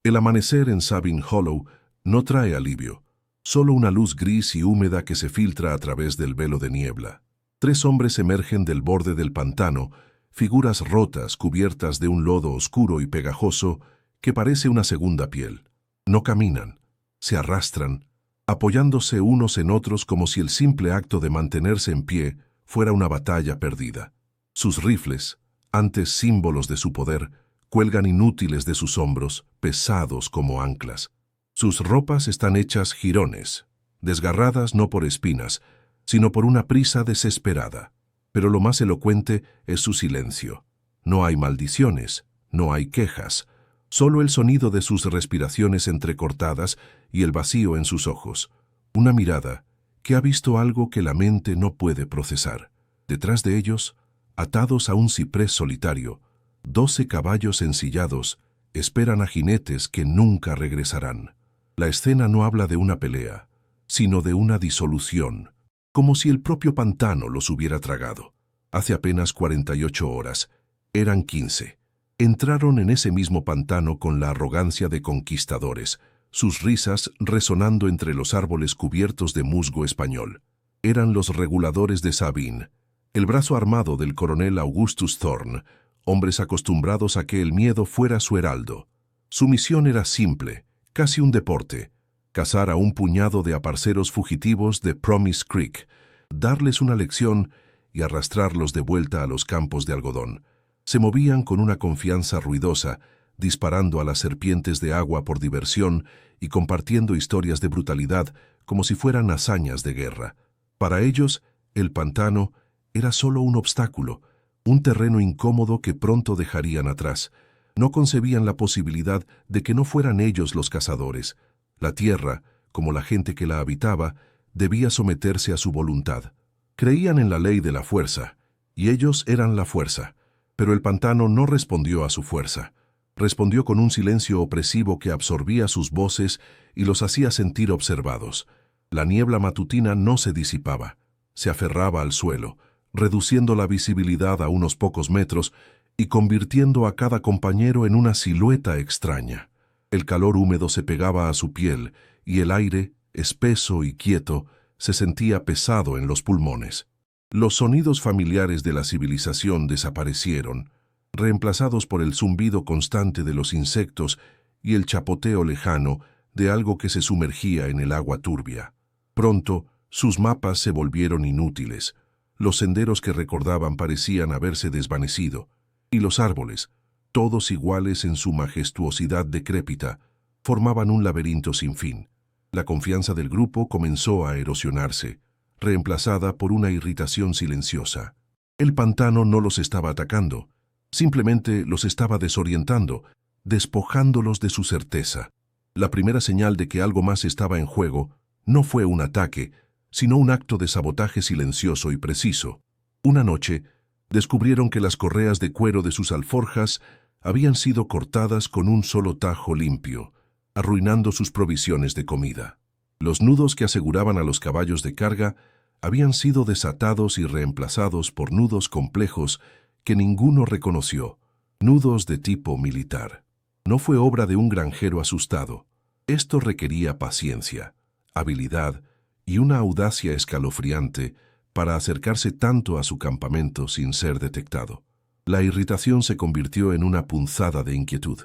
El amanecer en Sabine Hollow no trae alivio, solo una luz gris y húmeda que se filtra a través del velo de niebla. 3 hombres emergen del borde del pantano, figuras rotas cubiertas de un lodo oscuro y pegajoso que parece una segunda piel. No caminan, se arrastran, apoyándose unos en otros como si el simple acto de mantenerse en pie fuera una batalla perdida. Sus rifles, antes símbolos de su poder, cuelgan inútiles de sus hombros, pesados como anclas. Sus ropas están hechas jirones, desgarradas no por espinas, sino por una prisa desesperada. Pero lo más elocuente es su silencio. No hay maldiciones, no hay quejas, solo el sonido de sus respiraciones entrecortadas y el vacío en sus ojos. Una mirada que ha visto algo que la mente no puede procesar. Detrás de ellos, atados a un ciprés solitario, 12 caballos ensillados esperan a jinetes que nunca regresarán. La escena no habla de una pelea, sino de una disolución, como si el propio pantano los hubiera tragado. Hace apenas 48 horas, eran 15. Entraron en ese mismo pantano con la arrogancia de conquistadores, sus risas resonando entre los árboles cubiertos de musgo español. Eran los reguladores de Sabine, el brazo armado del coronel Augustus Thorne, hombres acostumbrados a que el miedo fuera su heraldo. Su misión era simple, casi un deporte: cazar a un puñado de aparceros fugitivos de Promise Creek, darles una lección y arrastrarlos de vuelta a los campos de algodón. Se movían con una confianza ruidosa, disparando a las serpientes de agua por diversión y compartiendo historias de brutalidad como si fueran hazañas de guerra. Para ellos, el pantano era solo un obstáculo, un terreno incómodo que pronto dejarían atrás. No concebían la posibilidad de que no fueran ellos los cazadores. La tierra, como la gente que la habitaba, debía someterse a su voluntad. Creían en la ley de la fuerza, y ellos eran la fuerza. Pero el pantano no respondió a su fuerza. Respondió con un silencio opresivo que absorbía sus voces y los hacía sentir observados. La niebla matutina no se disipaba, se aferraba al suelo, reduciendo la visibilidad a unos pocos metros y convirtiendo a cada compañero en una silueta extraña. El calor húmedo se pegaba a su piel y el aire, espeso y quieto, se sentía pesado en los pulmones. Los sonidos familiares de la civilización desaparecieron, reemplazados por el zumbido constante de los insectos y el chapoteo lejano de algo que se sumergía en el agua turbia. Pronto, sus mapas se volvieron inútiles. Los senderos que recordaban parecían haberse desvanecido, y los árboles, todos iguales en su majestuosidad decrépita, formaban un laberinto sin fin. La confianza del grupo comenzó a erosionarse, reemplazada por una irritación silenciosa. El pantano no los estaba atacando, simplemente los estaba desorientando, despojándolos de su certeza. La primera señal de que algo más estaba en juego no fue un ataque, sino un acto de sabotaje silencioso y preciso. Una noche, descubrieron que las correas de cuero de sus alforjas habían sido cortadas con un solo tajo limpio, arruinando sus provisiones de comida. Los nudos que aseguraban a los caballos de carga habían sido desatados y reemplazados por nudos complejos que ninguno reconoció, nudos de tipo militar. No fue obra de un granjero asustado. Esto requería paciencia, habilidad y una audacia escalofriante para acercarse tanto a su campamento sin ser detectado. La irritación se convirtió en una punzada de inquietud.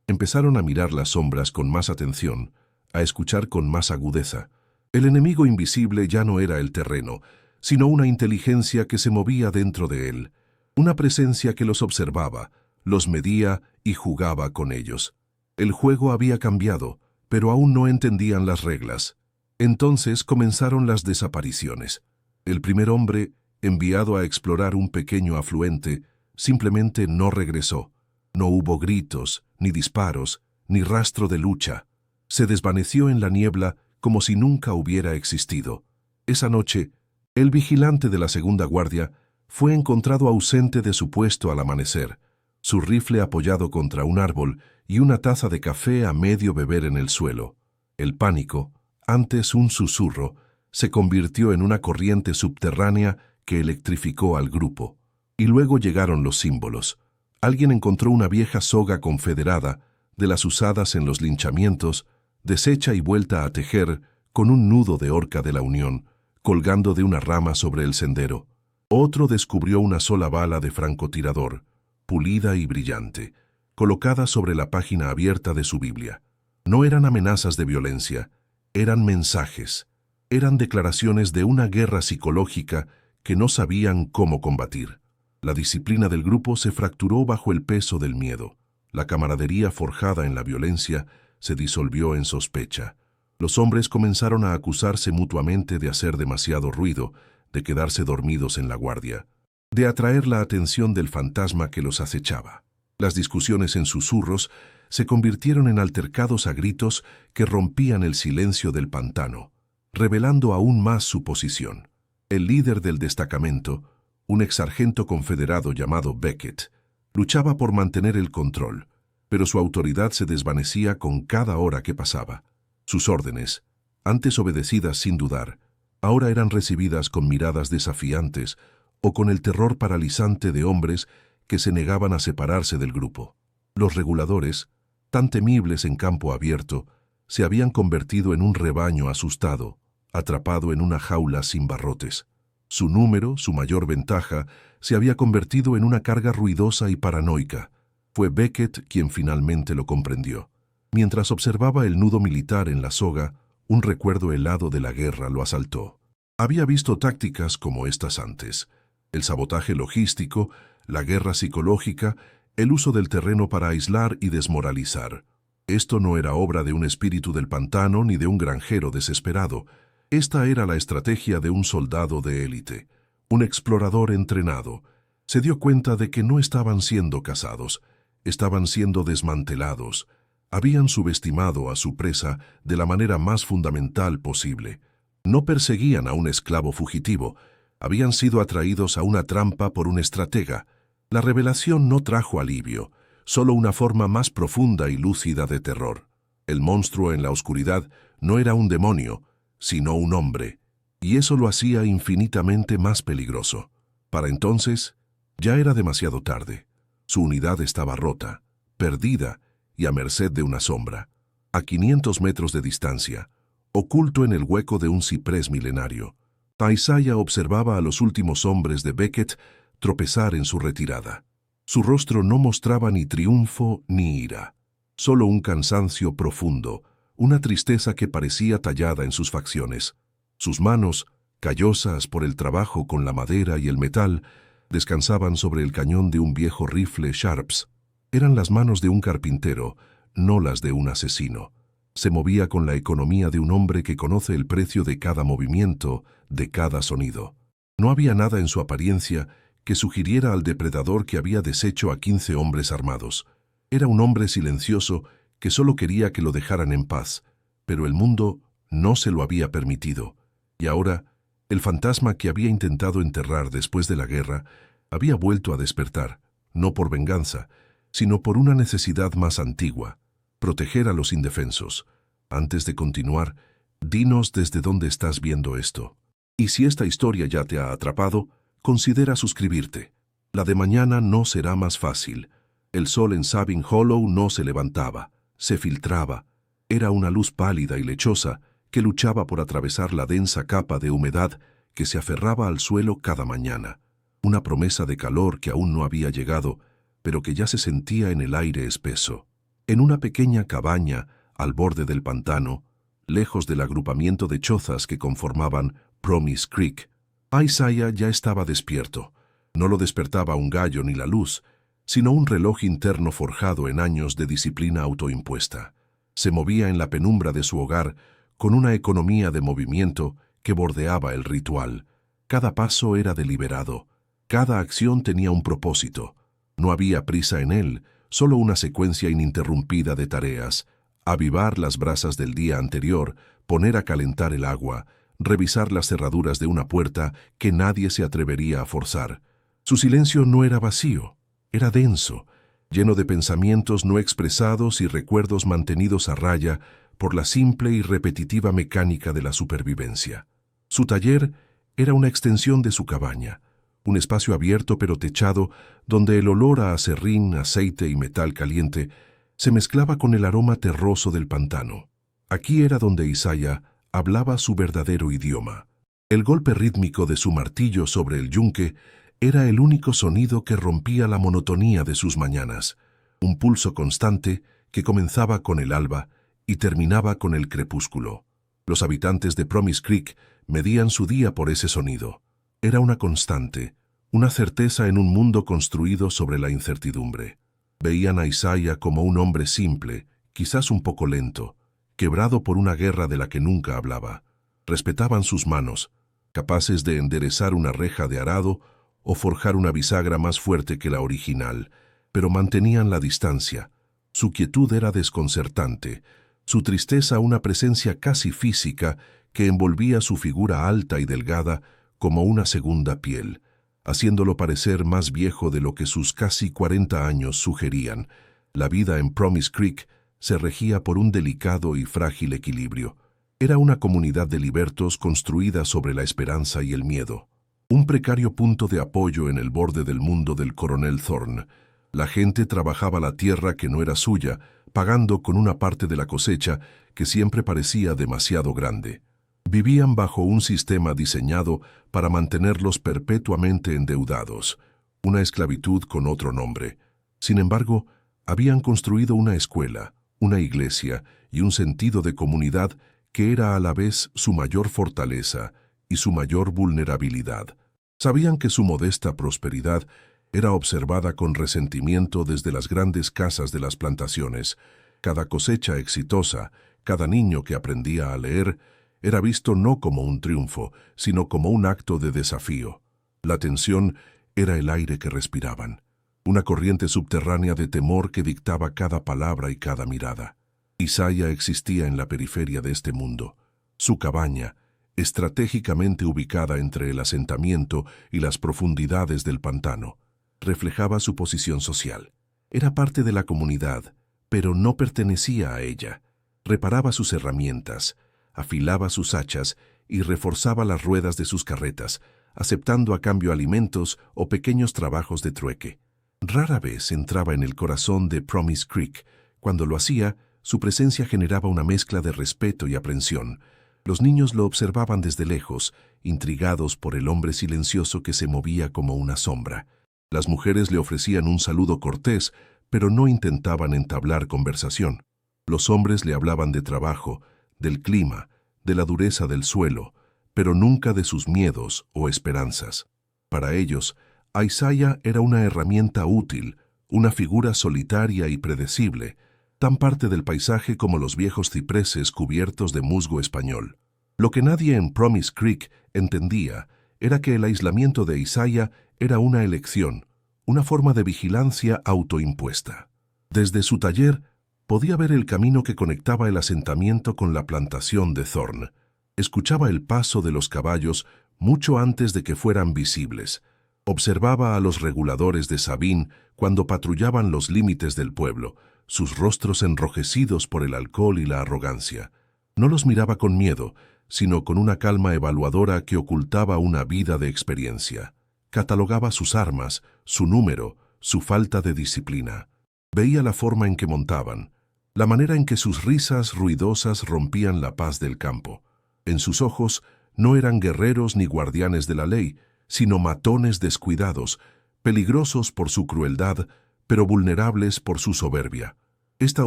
Empezaron a mirar las sombras con más atención, a escuchar con más agudeza. El enemigo invisible ya no era el terreno, sino una inteligencia que se movía dentro de él, una presencia que los observaba, los medía y jugaba con ellos. El juego había cambiado, pero aún no entendían las reglas. Entonces comenzaron las desapariciones. El primer hombre, enviado a explorar un pequeño afluente, simplemente no regresó. No hubo gritos, ni disparos, ni rastro de lucha. Se desvaneció en la niebla como si nunca hubiera existido. Esa noche, el vigilante de la segunda guardia fue encontrado ausente de su puesto al amanecer, su rifle apoyado contra un árbol y una taza de café a medio beber en el suelo. El pánico, antes un susurro, se convirtió en una corriente subterránea que electrificó al grupo. Y luego llegaron los símbolos. Alguien encontró una vieja soga confederada, de las usadas en los linchamientos, deshecha y vuelta a tejer con un nudo de horca de la Unión, colgando de una rama sobre el sendero. Otro descubrió una sola bala de francotirador, pulida y brillante, colocada sobre la página abierta de su Biblia. No eran amenazas de violencia, eran mensajes, eran declaraciones de una guerra psicológica que no sabían cómo combatir. La disciplina del grupo se fracturó bajo el peso del miedo. La camaradería forjada en la violencia se disolvió en sospecha. Los hombres comenzaron a acusarse mutuamente de hacer demasiado ruido, de quedarse dormidos en la guardia, de atraer la atención del fantasma que los acechaba. Las discusiones en susurros se convirtieron en altercados a gritos que rompían el silencio del pantano, revelando aún más su posición. El líder del destacamento, un exsargento confederado llamado Beckett, luchaba por mantener el control, pero su autoridad se desvanecía con cada hora que pasaba. Sus órdenes, antes obedecidas sin dudar, ahora eran recibidas con miradas desafiantes o con el terror paralizante de hombres que se negaban a separarse del grupo. Los reguladores, tan temibles en campo abierto, se habían convertido en un rebaño asustado, atrapado en una jaula sin barrotes. Su número, su mayor ventaja, se había convertido en una carga ruidosa y paranoica. Fue Beckett quien finalmente lo comprendió. Mientras observaba el nudo militar en la soga, un recuerdo helado de la guerra lo asaltó. Había visto tácticas como estas antes: el sabotaje logístico, la guerra psicológica, el uso del terreno para aislar y desmoralizar. Esto no era obra de un espíritu del pantano ni de un granjero desesperado. Esta era la estrategia de un soldado de élite, un explorador entrenado. Se dio cuenta de que no estaban siendo cazados, estaban siendo desmantelados. Habían subestimado a su presa de la manera más fundamental posible. No perseguían a un esclavo fugitivo, habían sido atraídos a una trampa por un estratega. La revelación no trajo alivio, solo una forma más profunda y lúcida de terror. El monstruo en la oscuridad no era un demonio, sino un hombre, y eso lo hacía infinitamente más peligroso. Para entonces, ya era demasiado tarde. Su unidad estaba rota, perdida y a merced de una sombra. A 500 metros de distancia, oculto en el hueco de un ciprés milenario, Paisaya observaba a los últimos hombres de Beckett tropezar en su retirada. Su rostro no mostraba ni triunfo ni ira, solo un cansancio profundo, una tristeza que parecía tallada en sus facciones. Sus manos, callosas por el trabajo con la madera y el metal, descansaban sobre el cañón de un viejo rifle Sharps. Eran las manos de un carpintero, no las de un asesino. Se movía con la economía de un hombre que conoce el precio de cada movimiento, de cada sonido. No había nada en su apariencia que sugiriera al depredador que había deshecho a 15 hombres armados. Era un hombre silencioso que solo quería que lo dejaran en paz, pero el mundo no se lo había permitido. Y ahora, el fantasma que había intentado enterrar después de la guerra había vuelto a despertar, no por venganza, sino por una necesidad más antigua: proteger a los indefensos. Antes de continuar, dinos desde dónde estás viendo esto. Y si esta historia ya te ha atrapado, considera suscribirte. La de mañana no será más fácil. El sol en Sabine Hollow no se levantaba, se filtraba. Era una luz pálida y lechosa que luchaba por atravesar la densa capa de humedad que se aferraba al suelo cada mañana. Una promesa de calor que aún no había llegado, pero que ya se sentía en el aire espeso. En una pequeña cabaña, al borde del pantano, lejos del agrupamiento de chozas que conformaban Promise Creek, Paisaya ya estaba despierto. No lo despertaba un gallo ni la luz, sino un reloj interno forjado en años de disciplina autoimpuesta. Se movía en la penumbra de su hogar con una economía de movimiento que bordeaba el ritual. Cada paso era deliberado, cada acción tenía un propósito. No había prisa en él, solo una secuencia ininterrumpida de tareas: avivar las brasas del día anterior, poner a calentar el agua, revisar las cerraduras de una puerta que nadie se atrevería a forzar. Su silencio no era vacío, era denso, lleno de pensamientos no expresados y recuerdos mantenidos a raya por la simple y repetitiva mecánica de la supervivencia. Su taller era una extensión de su cabaña, un espacio abierto pero techado donde el olor a aserrín, aceite y metal caliente se mezclaba con el aroma terroso del pantano. Aquí era donde Isaiah hablaba su verdadero idioma. El golpe rítmico de su martillo sobre el yunque era el único sonido que rompía la monotonía de sus mañanas, un pulso constante que comenzaba con el alba y terminaba con el crepúsculo. Los habitantes de Promise Creek medían su día por ese sonido. Era una constante, una certeza en un mundo construido sobre la incertidumbre. Veían a Isaiah como un hombre simple, quizás un poco lento, quebrado por una guerra de la que nunca hablaba. Respetaban sus manos, capaces de enderezar una reja de arado o forjar una bisagra más fuerte que la original, pero mantenían la distancia. Su quietud era desconcertante, su tristeza una presencia casi física que envolvía su figura alta y delgada como una segunda piel, haciéndolo parecer más viejo de lo que sus casi 40 años sugerían. La vida en Promise Creek se regía por un delicado y frágil equilibrio. Era una comunidad de libertos construida sobre la esperanza y el miedo. Un precario punto de apoyo en el borde del mundo del coronel Thorne. La gente trabajaba la tierra que no era suya, pagando con una parte de la cosecha que siempre parecía demasiado grande. Vivían bajo un sistema diseñado para mantenerlos perpetuamente endeudados, una esclavitud con otro nombre. Sin embargo, habían construido una escuela, una iglesia y un sentido de comunidad que era a la vez su mayor fortaleza y su mayor vulnerabilidad. Sabían que su modesta prosperidad era observada con resentimiento desde las grandes casas de las plantaciones. Cada cosecha exitosa, cada niño que aprendía a leer, era visto no como un triunfo, sino como un acto de desafío. La tensión era el aire que respiraban, una corriente subterránea de temor que dictaba cada palabra y cada mirada. Isaiah existía en la periferia de este mundo. Su cabaña, estratégicamente ubicada entre el asentamiento y las profundidades del pantano, reflejaba su posición social. Era parte de la comunidad, pero no pertenecía a ella. Reparaba sus herramientas, afilaba sus hachas y reforzaba las ruedas de sus carretas, aceptando a cambio alimentos o pequeños trabajos de trueque. Rara vez entraba en el corazón de Promise Creek. Cuando lo hacía, su presencia generaba una mezcla de respeto y aprensión. Los niños lo observaban desde lejos, intrigados por el hombre silencioso que se movía como una sombra. Las mujeres le ofrecían un saludo cortés, pero no intentaban entablar conversación. Los hombres le hablaban de trabajo, del clima, de la dureza del suelo, pero nunca de sus miedos o esperanzas. Para ellos, Isaiah era una herramienta útil, una figura solitaria y predecible, tan parte del paisaje como los viejos cipreses cubiertos de musgo español. Lo que nadie en Promise Creek entendía era que el aislamiento de Isaiah era una elección, una forma de vigilancia autoimpuesta. Desde su taller, podía ver el camino que conectaba el asentamiento con la plantación de Thorne. Escuchaba el paso de los caballos mucho antes de que fueran visibles. Observaba a los reguladores de Sabine cuando patrullaban los límites del pueblo, sus rostros enrojecidos por el alcohol y la arrogancia. No los miraba con miedo, sino con una calma evaluadora que ocultaba una vida de experiencia. Catalogaba sus armas, su número, su falta de disciplina. Veía la forma en que montaban, la manera en que sus risas ruidosas rompían la paz del campo. En sus ojos no eran guerreros ni guardianes de la ley, sino matones descuidados, peligrosos por su crueldad, pero vulnerables por su soberbia. Esta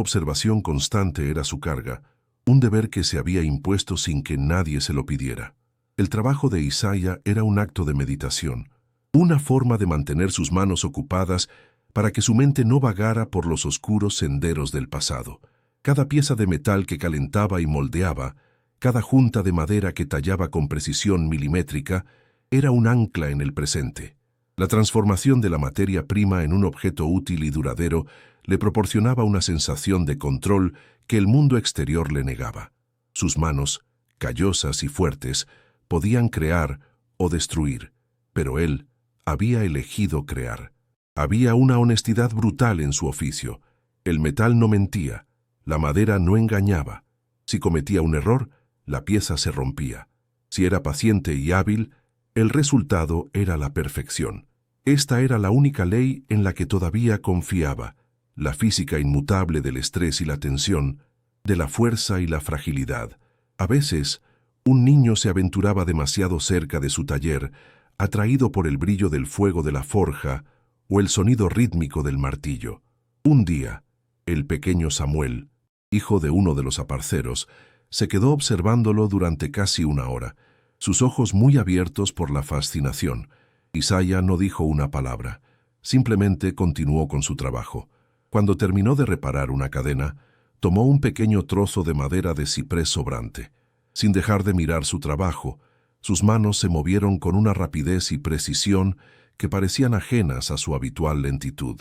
observación constante era su carga, un deber que se había impuesto sin que nadie se lo pidiera. El trabajo de Isaiah era un acto de meditación, una forma de mantener sus manos ocupadas para que su mente no vagara por los oscuros senderos del pasado. Cada pieza de metal que calentaba y moldeaba, cada junta de madera que tallaba con precisión milimétrica, era un ancla en el presente. La transformación de la materia prima en un objeto útil y duradero le proporcionaba una sensación de control que el mundo exterior le negaba. Sus manos, callosas y fuertes, podían crear o destruir, pero él había elegido crear. Había una honestidad brutal en su oficio. El metal no mentía, la madera no engañaba. Si cometía un error, la pieza se rompía. Si era paciente y hábil, el resultado era la perfección. Esta era la única ley en la que todavía confiaba, la física inmutable del estrés y la tensión, de la fuerza y la fragilidad. A veces, un niño se aventuraba demasiado cerca de su taller, atraído por el brillo del fuego de la forja o el sonido rítmico del martillo. Un día, el pequeño Samuel, hijo de uno de los aparceros, se quedó observándolo durante casi una hora, sus ojos muy abiertos por la fascinación. Isaiah no dijo una palabra, simplemente continuó con su trabajo. Cuando terminó de reparar una cadena, tomó un pequeño trozo de madera de ciprés sobrante. Sin dejar de mirar su trabajo, sus manos se movieron con una rapidez y precisión que parecían ajenas a su habitual lentitud.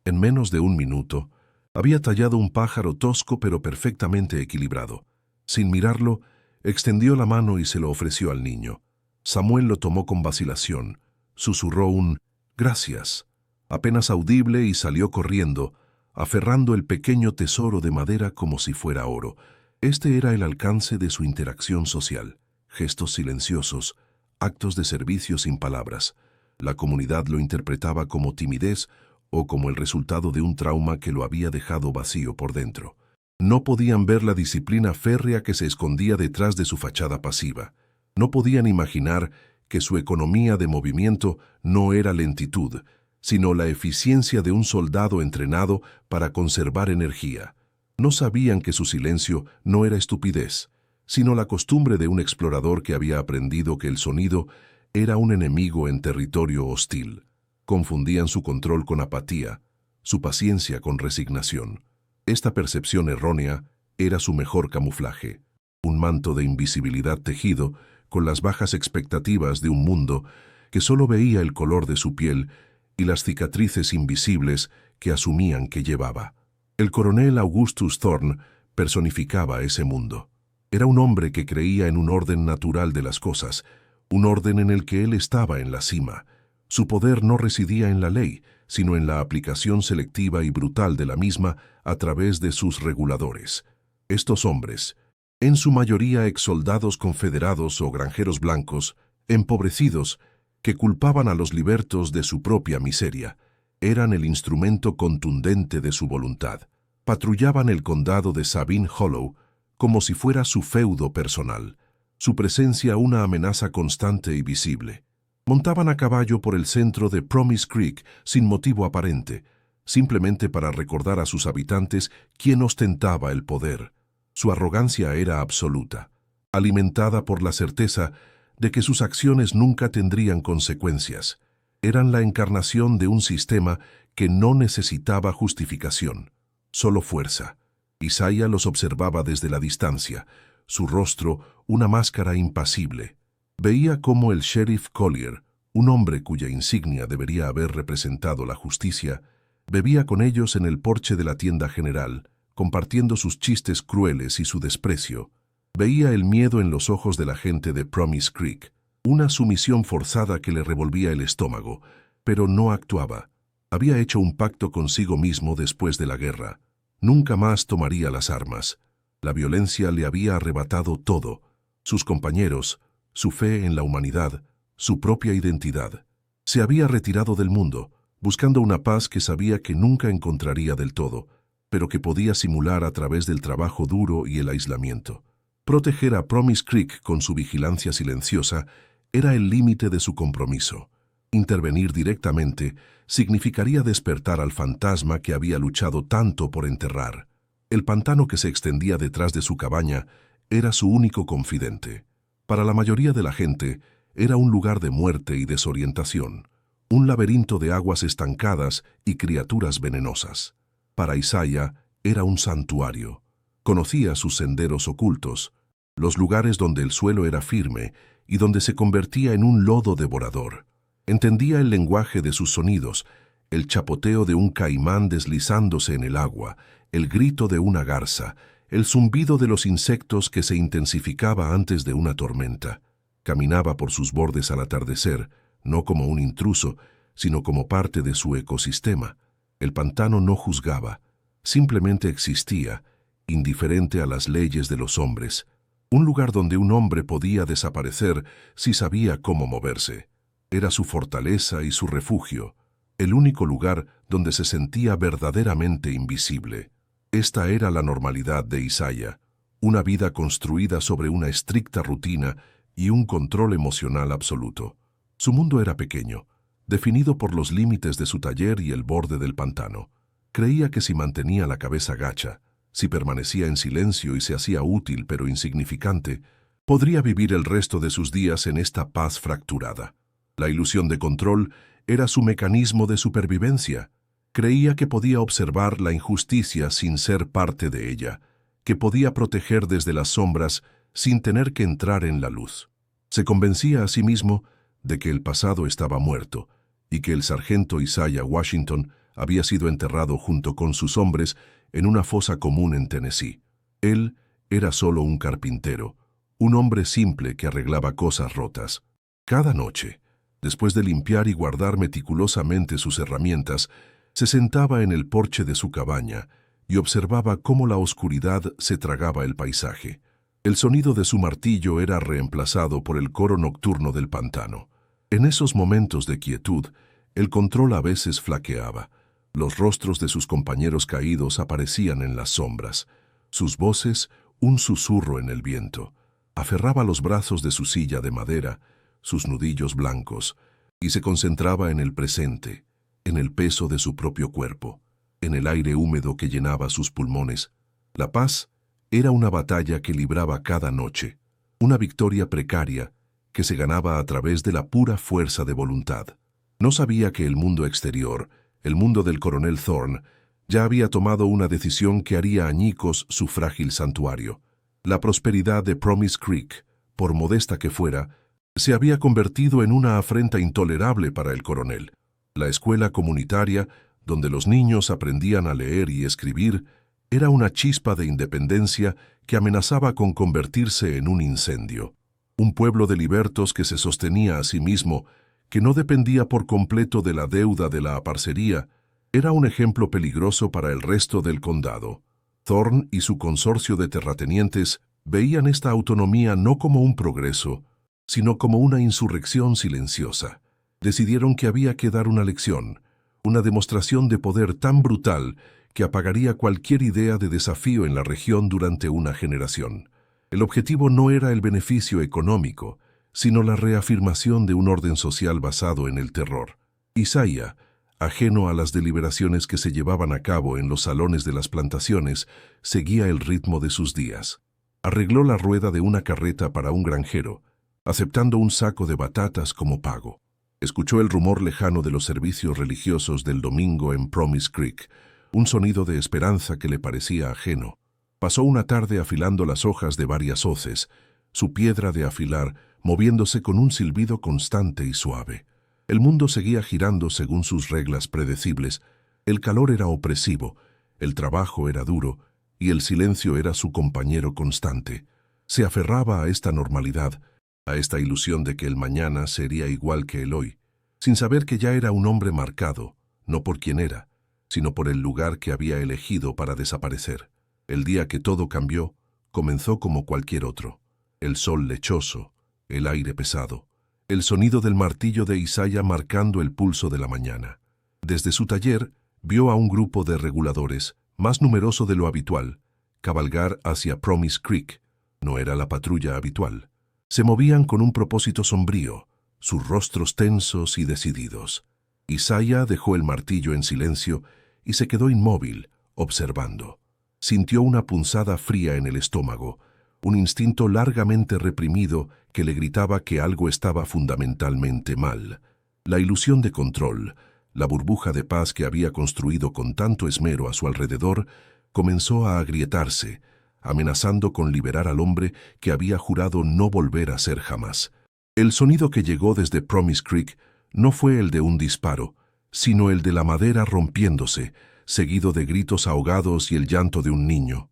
En menos de un minuto, había tallado un pájaro tosco pero perfectamente equilibrado. Sin mirarlo, extendió la mano y se lo ofreció al niño. Samuel lo tomó con vacilación, susurró un «gracias», apenas audible, y salió corriendo, aferrando el pequeño tesoro de madera como si fuera oro. Este era el alcance de su interacción social: gestos silenciosos, actos de servicio sin palabras. La comunidad lo interpretaba como timidez o como el resultado de un trauma que lo había dejado vacío por dentro. No podían ver la disciplina férrea que se escondía detrás de su fachada pasiva. No podían imaginar que su economía de movimiento no era lentitud, sino la eficiencia de un soldado entrenado para conservar energía. No sabían que su silencio no era estupidez, sino la costumbre de un explorador que había aprendido que el sonido era un enemigo en territorio hostil. Confundían su control con apatía, su paciencia con resignación. Esta percepción errónea era su mejor camuflaje, un manto de invisibilidad tejido con las bajas expectativas de un mundo que solo veía el color de su piel y las cicatrices invisibles que asumían que llevaba. El coronel Augustus Thorne personificaba ese mundo. Era un hombre que creía en un orden natural de las cosas, un orden en el que él estaba en la cima. Su poder no residía en la ley, sino en la aplicación selectiva y brutal de la misma a través de sus reguladores. Estos hombres, en su mayoría exsoldados confederados o granjeros blancos, empobrecidos, que culpaban a los libertos de su propia miseria, eran el instrumento contundente de su voluntad. Patrullaban el condado de Sabine Hollow como si fuera su feudo personal, su presencia una amenaza constante y visible. Montaban a caballo por el centro de Promise Creek sin motivo aparente, simplemente para recordar a sus habitantes quién ostentaba el poder. Su arrogancia era absoluta, alimentada por la certeza de que sus acciones nunca tendrían consecuencias. Eran la encarnación de un sistema que no necesitaba justificación, solo fuerza. Isaiah los observaba desde la distancia, su rostro una máscara impasible. Veía cómo el sheriff Collier, un hombre cuya insignia debería haber representado la justicia, bebía con ellos en el porche de la tienda general, compartiendo sus chistes crueles y su desprecio. Veía el miedo en los ojos de la gente de Promise Creek, una sumisión forzada que le revolvía el estómago, pero no actuaba. Había hecho un pacto consigo mismo después de la guerra. Nunca más tomaría las armas. La violencia le había arrebatado todo: sus compañeros, su fe en la humanidad, su propia identidad. Se había retirado del mundo, buscando una paz que sabía que nunca encontraría del todo, pero que podía simular a través del trabajo duro y el aislamiento. Proteger a Promise Creek con su vigilancia silenciosa era el límite de su compromiso. Intervenir directamente significaría despertar al fantasma que había luchado tanto por enterrar. El pantano que se extendía detrás de su cabaña era su único confidente. Para la mayoría de la gente, era un lugar de muerte y desorientación, un laberinto de aguas estancadas y criaturas venenosas. Para Isaiah, era un santuario. Conocía sus senderos ocultos, los lugares donde el suelo era firme y donde se convertía en un lodo devorador. Entendía el lenguaje de sus sonidos, el chapoteo de un caimán deslizándose en el agua, el grito de una garza, el zumbido de los insectos que se intensificaba antes de una tormenta. Caminaba por sus bordes al atardecer, no como un intruso, sino como parte de su ecosistema. El pantano no juzgaba, simplemente existía, indiferente a las leyes de los hombres. Un lugar donde un hombre podía desaparecer si sabía cómo moverse. Era su fortaleza y su refugio, el único lugar donde se sentía verdaderamente invisible. Esta era la normalidad de Isaiah, una vida construida sobre una estricta rutina y un control emocional absoluto. Su mundo era pequeño, definido por los límites de su taller y el borde del pantano. Creía que si mantenía la cabeza gacha, si permanecía en silencio y se hacía útil pero insignificante, podría vivir el resto de sus días en esta paz fracturada. La ilusión de control era su mecanismo de supervivencia. Creía que podía observar la injusticia sin ser parte de ella, que podía proteger desde las sombras sin tener que entrar en la luz. Se convencía a sí mismo de que el pasado estaba muerto y que el sargento Isaiah Washington había sido enterrado junto con sus hombres en una fosa común en Tennessee. Él era solo un carpintero, un hombre simple que arreglaba cosas rotas. Cada noche, después de limpiar y guardar meticulosamente sus herramientas, se sentaba en el porche de su cabaña y observaba cómo la oscuridad se tragaba el paisaje. El sonido de su martillo era reemplazado por el coro nocturno del pantano. En esos momentos de quietud, el control a veces flaqueaba. Los rostros de sus compañeros caídos aparecían en las sombras, sus voces un susurro en el viento. Aferraba los brazos de su silla de madera, sus nudillos blancos, y se concentraba en el presente, en el peso de su propio cuerpo, en el aire húmedo que llenaba sus pulmones. La paz era una batalla que libraba cada noche, una victoria precaria que se ganaba a través de la pura fuerza de voluntad. No sabía que el mundo exterior, el mundo del coronel Thorne, ya había tomado una decisión que haría añicos su frágil santuario. La prosperidad de Promise Creek, por modesta que fuera, se había convertido en una afrenta intolerable para el coronel. La escuela comunitaria, donde los niños aprendían a leer y escribir, era una chispa de independencia que amenazaba con convertirse en un incendio. Un pueblo de libertos que se sostenía a sí mismo, que no dependía por completo de la deuda de la aparcería, era un ejemplo peligroso para el resto del condado. Thorne y su consorcio de terratenientes veían esta autonomía no como un progreso, sino como una insurrección silenciosa. Decidieron que había que dar una lección, una demostración de poder tan brutal que apagaría cualquier idea de desafío en la región durante una generación. El objetivo no era el beneficio económico, sino la reafirmación de un orden social basado en el terror. Isaiah, ajeno a las deliberaciones que se llevaban a cabo en los salones de las plantaciones, seguía el ritmo de sus días. Arregló la rueda de una carreta para un granjero, aceptando un saco de batatas como pago. Escuchó el rumor lejano de los servicios religiosos del domingo en Promise Creek, un sonido de esperanza que le parecía ajeno. Pasó una tarde afilando las hojas de varias hoces, su piedra de afilar moviéndose con un silbido constante y suave. El mundo seguía girando según sus reglas predecibles. El calor era opresivo, el trabajo era duro y el silencio era su compañero constante. Se aferraba a esta normalidad, a esta ilusión de que el mañana sería igual que el hoy, sin saber que ya era un hombre marcado, no por quien era, sino por el lugar que había elegido para desaparecer. El día que todo cambió, comenzó como cualquier otro. El sol lechoso, el aire pesado, el sonido del martillo de Isaiah marcando el pulso de la mañana. Desde su taller, vio a un grupo de reguladores, más numeroso de lo habitual, cabalgar hacia Promise Creek. No era la patrulla habitual. Se movían con un propósito sombrío, sus rostros tensos y decididos. Isaiah dejó el martillo en silencio y se quedó inmóvil, observando. Sintió una punzada fría en el estómago, un instinto largamente reprimido que le gritaba que algo estaba fundamentalmente mal. La ilusión de control, la burbuja de paz que había construido con tanto esmero a su alrededor, comenzó a agrietarse, amenazando con liberar al hombre que había jurado no volver a ser jamás. El sonido que llegó desde Promise Creek no fue el de un disparo, sino el de la madera rompiéndose, seguido de gritos ahogados y el llanto de un niño.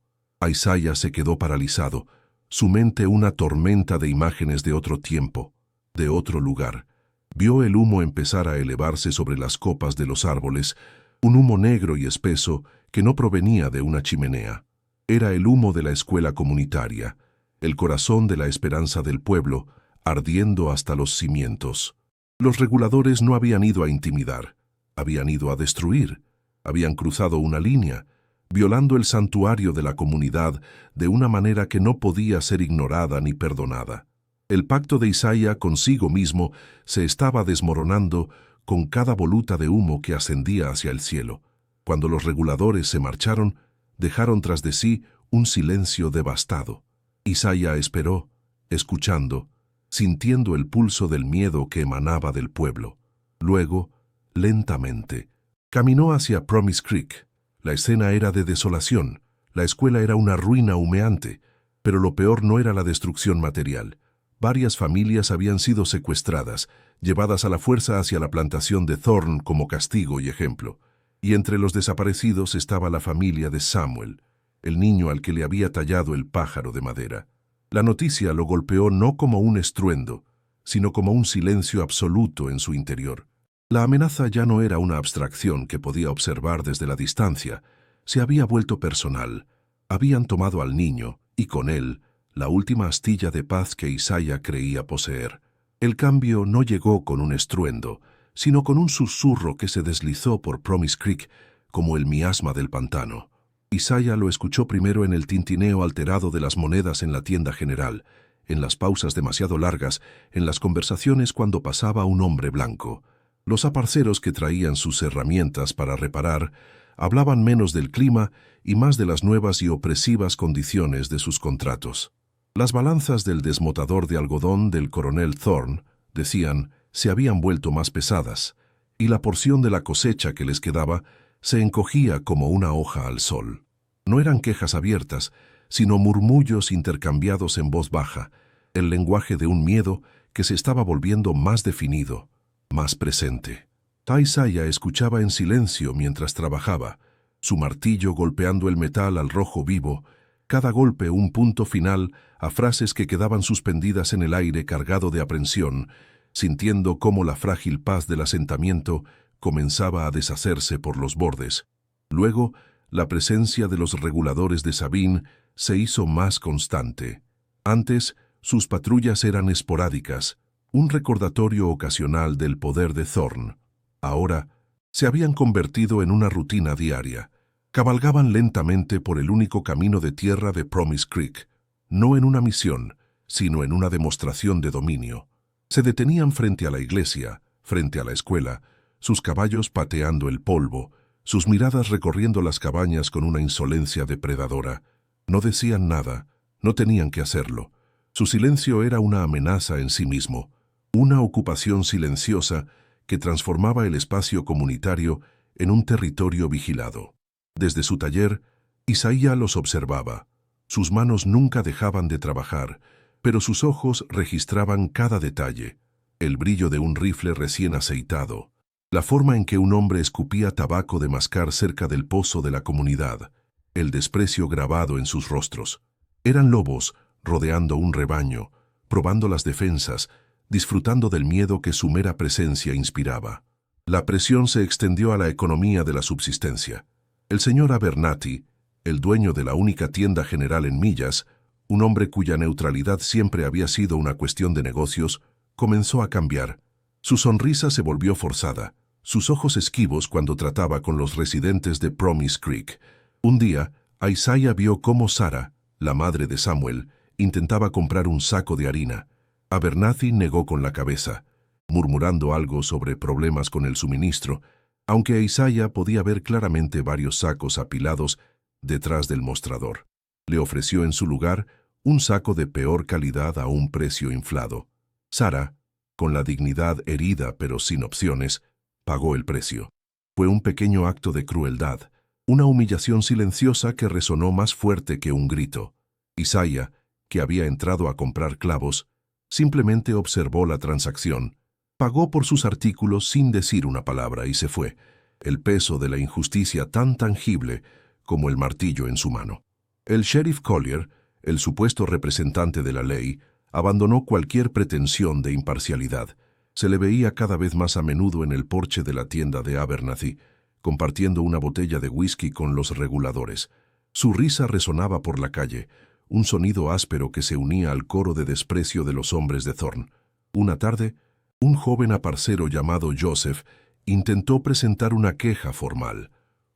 Isaiah se quedó paralizado, su mente una tormenta de imágenes de otro tiempo, de otro lugar. Vio el humo empezar a elevarse sobre las copas de los árboles, un humo negro y espeso que no provenía de una chimenea. Era el humo de la escuela comunitaria, el corazón de la esperanza del pueblo, ardiendo hasta los cimientos. Los reguladores no habían ido a intimidar, habían ido a destruir. Habían cruzado una línea, violando el santuario de la comunidad de una manera que no podía ser ignorada ni perdonada. El pacto de Isaiah consigo mismo se estaba desmoronando con cada voluta de humo que ascendía hacia el cielo. Cuando los reguladores se marcharon, dejaron tras de sí un silencio devastado. Isaiah esperó, escuchando, sintiendo el pulso del miedo que emanaba del pueblo. Luego, lentamente, caminó hacia Promise Creek. La escena era de desolación, la escuela era una ruina humeante, pero lo peor no era la destrucción material. Varias familias habían sido secuestradas, llevadas a la fuerza hacia la plantación de Thorn como castigo y ejemplo. Y entre los desaparecidos estaba la familia de Samuel, el niño al que le había tallado el pájaro de madera. La noticia lo golpeó no como un estruendo, sino como un silencio absoluto en su interior. La amenaza ya no era una abstracción que podía observar desde la distancia, se había vuelto personal. Habían tomado al niño, y con él, la última astilla de paz que Isaiah creía poseer. El cambio no llegó con un estruendo, sino con un susurro que se deslizó por Promise Creek como el miasma del pantano. Isaiah lo escuchó primero en el tintineo alterado de las monedas en la tienda general, en las pausas demasiado largas, en las conversaciones cuando pasaba un hombre blanco. Los aparceros que traían sus herramientas para reparar hablaban menos del clima y más de las nuevas y opresivas condiciones de sus contratos. Las balanzas del desmotador de algodón del coronel Thorn, decían, se habían vuelto más pesadas, y la porción de la cosecha que les quedaba se encogía como una hoja al sol. No eran quejas abiertas, sino murmullos intercambiados en voz baja, el lenguaje de un miedo que se estaba volviendo más definido, más presente. Isaiah escuchaba en silencio mientras trabajaba, su martillo golpeando el metal al rojo vivo, cada golpe un punto final a frases que quedaban suspendidas en el aire cargado de aprensión, sintiendo cómo la frágil paz del asentamiento comenzaba a deshacerse por los bordes. Luego, la presencia de los reguladores de Sabine se hizo más constante. Antes, sus patrullas eran esporádicas, un recordatorio ocasional del poder de Thorn. Ahora, se habían convertido en una rutina diaria. Cabalgaban lentamente por el único camino de tierra de Promise Creek, no en una misión, sino en una demostración de dominio. Se detenían frente a la iglesia, frente a la escuela, sus caballos pateando el polvo, sus miradas recorriendo las cabañas con una insolencia depredadora. No decían nada, no tenían que hacerlo. Su silencio era una amenaza en sí mismo, una ocupación silenciosa que transformaba el espacio comunitario en un territorio vigilado. Desde su taller, Isaiah los observaba. Sus manos nunca dejaban de trabajar, pero sus ojos registraban cada detalle, el brillo de un rifle recién aceitado, la forma en que un hombre escupía tabaco de mascar cerca del pozo de la comunidad, el desprecio grabado en sus rostros. Eran lobos rodeando un rebaño, probando las defensas, disfrutando del miedo que su mera presencia inspiraba. La presión se extendió a la economía de la subsistencia. El señor Abernathy, el dueño de la única tienda general en Millas, un hombre cuya neutralidad siempre había sido una cuestión de negocios, comenzó a cambiar. Su sonrisa se volvió forzada, sus ojos esquivos cuando trataba con los residentes de Promise Creek. Un día, Isaiah vio cómo Sarah, la madre de Samuel, intentaba comprar un saco de harina. Abernathy negó con la cabeza, murmurando algo sobre problemas con el suministro, aunque Isaiah podía ver claramente varios sacos apilados detrás del mostrador. Le ofreció en su lugar un saco de peor calidad a un precio inflado. Sarah, con la dignidad herida pero sin opciones, pagó el precio. Fue un pequeño acto de crueldad, una humillación silenciosa que resonó más fuerte que un grito. Isaiah, que había entrado a comprar clavos, simplemente observó la transacción, pagó por sus artículos sin decir una palabra y se fue, el peso de la injusticia tan tangible como el martillo en su mano. El sheriff Collier, el supuesto representante de la ley, abandonó cualquier pretensión de imparcialidad. Se le veía cada vez más a menudo en el porche de la tienda de Abernathy, compartiendo una botella de whisky con los reguladores. Su risa resonaba por la calle, un sonido áspero que se unía al coro de desprecio de los hombres de Thorn. Una tarde, un joven aparcero llamado Joseph intentó presentar una queja formal.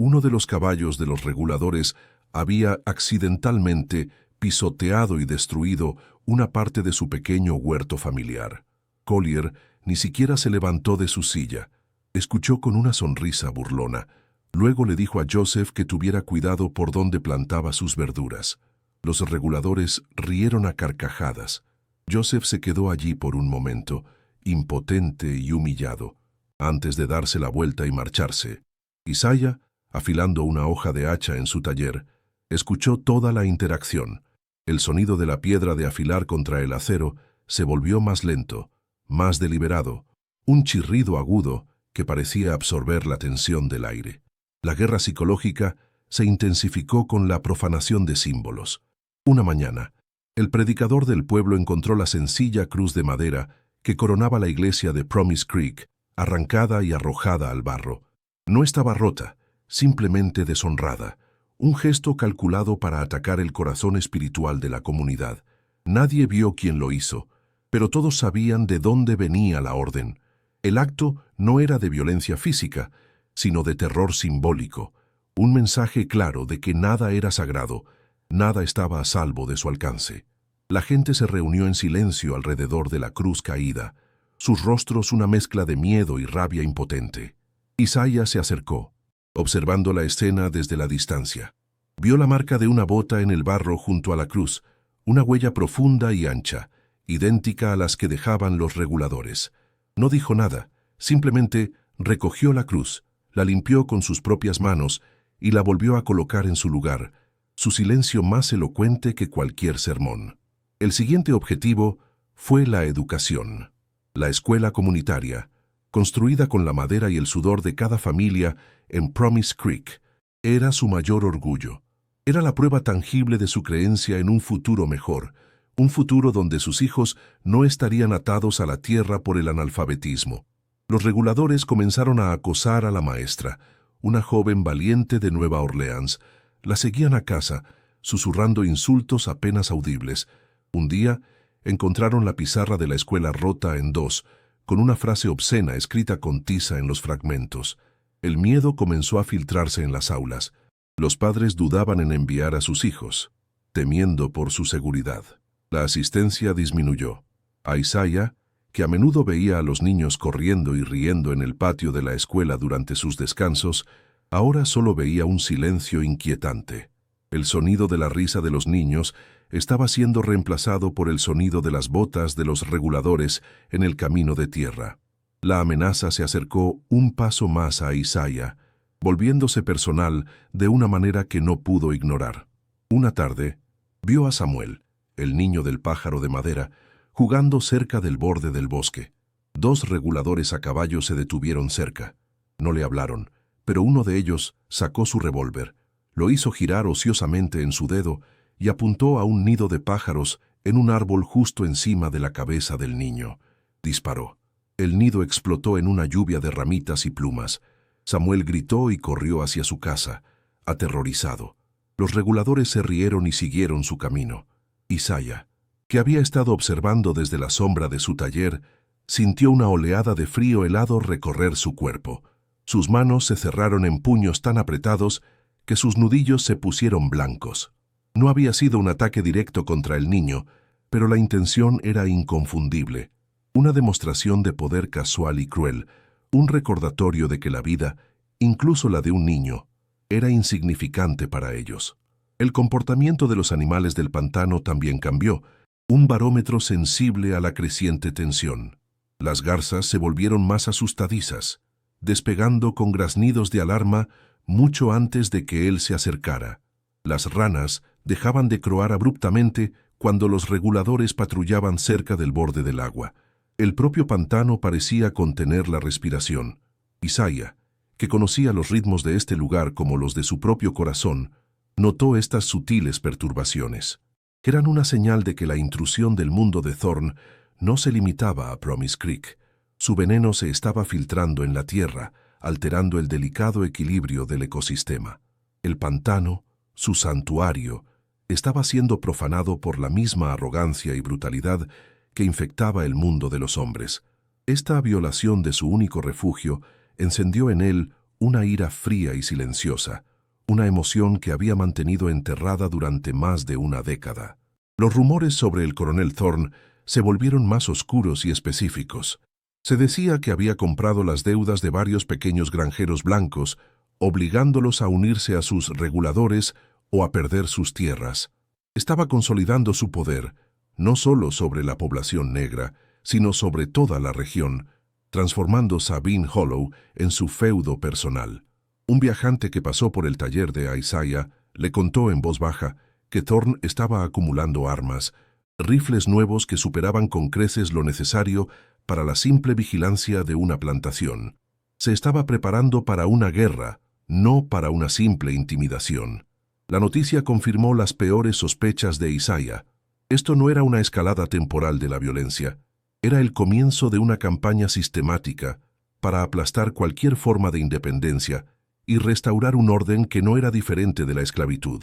Uno de los caballos de los reguladores había accidentalmente pisoteado y destruido una parte de su pequeño huerto familiar. Collier ni siquiera se levantó de su silla. Escuchó con una sonrisa burlona. Luego le dijo a Joseph que tuviera cuidado por dónde plantaba sus verduras. Los reguladores rieron a carcajadas. Joseph se quedó allí por un momento, impotente y humillado, antes de darse la vuelta y marcharse. Isaiah, afilando una hoja de hacha en su taller, escuchó toda la interacción. El sonido de la piedra de afilar contra el acero se volvió más lento, más deliberado, un chirrido agudo que parecía absorber la tensión del aire. La guerra psicológica se intensificó con la profanación de símbolos. Una mañana, el predicador del pueblo encontró la sencilla cruz de madera que coronaba la iglesia de Promise Creek, arrancada y arrojada al barro. No estaba rota, simplemente deshonrada, un gesto calculado para atacar el corazón espiritual de la comunidad. Nadie vio quién lo hizo, pero todos sabían de dónde venía la orden. El acto no era de violencia física, sino de terror simbólico, un mensaje claro de que nada era sagrado, nada estaba a salvo de su alcance. La gente se reunió en silencio alrededor de la cruz caída, sus rostros una mezcla de miedo y rabia impotente. Isaiah se acercó, observando la escena desde la distancia. Vio la marca de una bota en el barro junto a la cruz, una huella profunda y ancha, idéntica a las que dejaban los reguladores. No dijo nada, simplemente recogió la cruz, la limpió con sus propias manos y la volvió a colocar en su lugar, su silencio más elocuente que cualquier sermón. El siguiente objetivo fue la educación. La escuela comunitaria, construida con la madera y el sudor de cada familia en Promise Creek, era su mayor orgullo. Era la prueba tangible de su creencia en un futuro mejor, un futuro donde sus hijos no estarían atados a la tierra por el analfabetismo. Los reguladores comenzaron a acosar a la maestra, una joven valiente de Nueva Orleans. La seguían a casa, susurrando insultos apenas audibles. Un día, encontraron la pizarra de la escuela rota en dos, con una frase obscena escrita con tiza en los fragmentos. El miedo comenzó a filtrarse en las aulas. Los padres dudaban en enviar a sus hijos, temiendo por su seguridad. La asistencia disminuyó. A Isaiah, que a menudo veía a los niños corriendo y riendo en el patio de la escuela durante sus descansos, ahora solo veía un silencio inquietante. El sonido de la risa de los niños estaba siendo reemplazado por el sonido de las botas de los reguladores en el camino de tierra. La amenaza se acercó un paso más a Isaiah, volviéndose personal de una manera que no pudo ignorar. Una tarde, vio a Samuel, el niño del pájaro de madera, jugando cerca del borde del bosque. Dos reguladores a caballo se detuvieron cerca. No le hablaron, pero uno de ellos sacó su revólver, lo hizo girar ociosamente en su dedo y apuntó a un nido de pájaros en un árbol justo encima de la cabeza del niño. Disparó. El nido explotó en una lluvia de ramitas y plumas. Samuel gritó y corrió hacia su casa, aterrorizado. Los reguladores se rieron y siguieron su camino. Isaiah, que había estado observando desde la sombra de su taller, sintió una oleada de frío helado recorrer su cuerpo. Sus manos se cerraron en puños tan apretados que sus nudillos se pusieron blancos. No había sido un ataque directo contra el niño, pero la intención era inconfundible. Una demostración de poder casual y cruel, un recordatorio de que la vida, incluso la de un niño, era insignificante para ellos. El comportamiento de los animales del pantano también cambió, un barómetro sensible a la creciente tensión. Las garzas se volvieron más asustadizas, despegando con graznidos de alarma mucho antes de que él se acercara. Las ranas dejaban de croar abruptamente cuando los reguladores patrullaban cerca del borde del agua. El propio pantano parecía contener la respiración. Isaiah, que conocía los ritmos de este lugar como los de su propio corazón, notó estas sutiles perturbaciones. Eran una señal de que la intrusión del mundo de Thorn no se limitaba a Promise Creek. Su veneno se estaba filtrando en la tierra, alterando el delicado equilibrio del ecosistema. El pantano, su santuario, estaba siendo profanado por la misma arrogancia y brutalidad que infectaba el mundo de los hombres. Esta violación de su único refugio encendió en él una ira fría y silenciosa, una emoción que había mantenido enterrada durante más de una década. Los rumores sobre el coronel Thorne se volvieron más oscuros y específicos. Se decía que había comprado las deudas de varios pequeños granjeros blancos, obligándolos a unirse a sus reguladores o a perder sus tierras. Estaba consolidando su poder, no solo sobre la población negra, sino sobre toda la región, transformando Sabine Hollow en su feudo personal. Un viajante que pasó por el taller de Isaiah le contó en voz baja que Thorne estaba acumulando armas, rifles nuevos que superaban con creces lo necesario para la simple vigilancia de una plantación. Se estaba preparando para una guerra, no para una simple intimidación. La noticia confirmó las peores sospechas de Isaiah. Esto no era una escalada temporal de la violencia, era el comienzo de una campaña sistemática para aplastar cualquier forma de independencia y restaurar un orden que no era diferente de la esclavitud.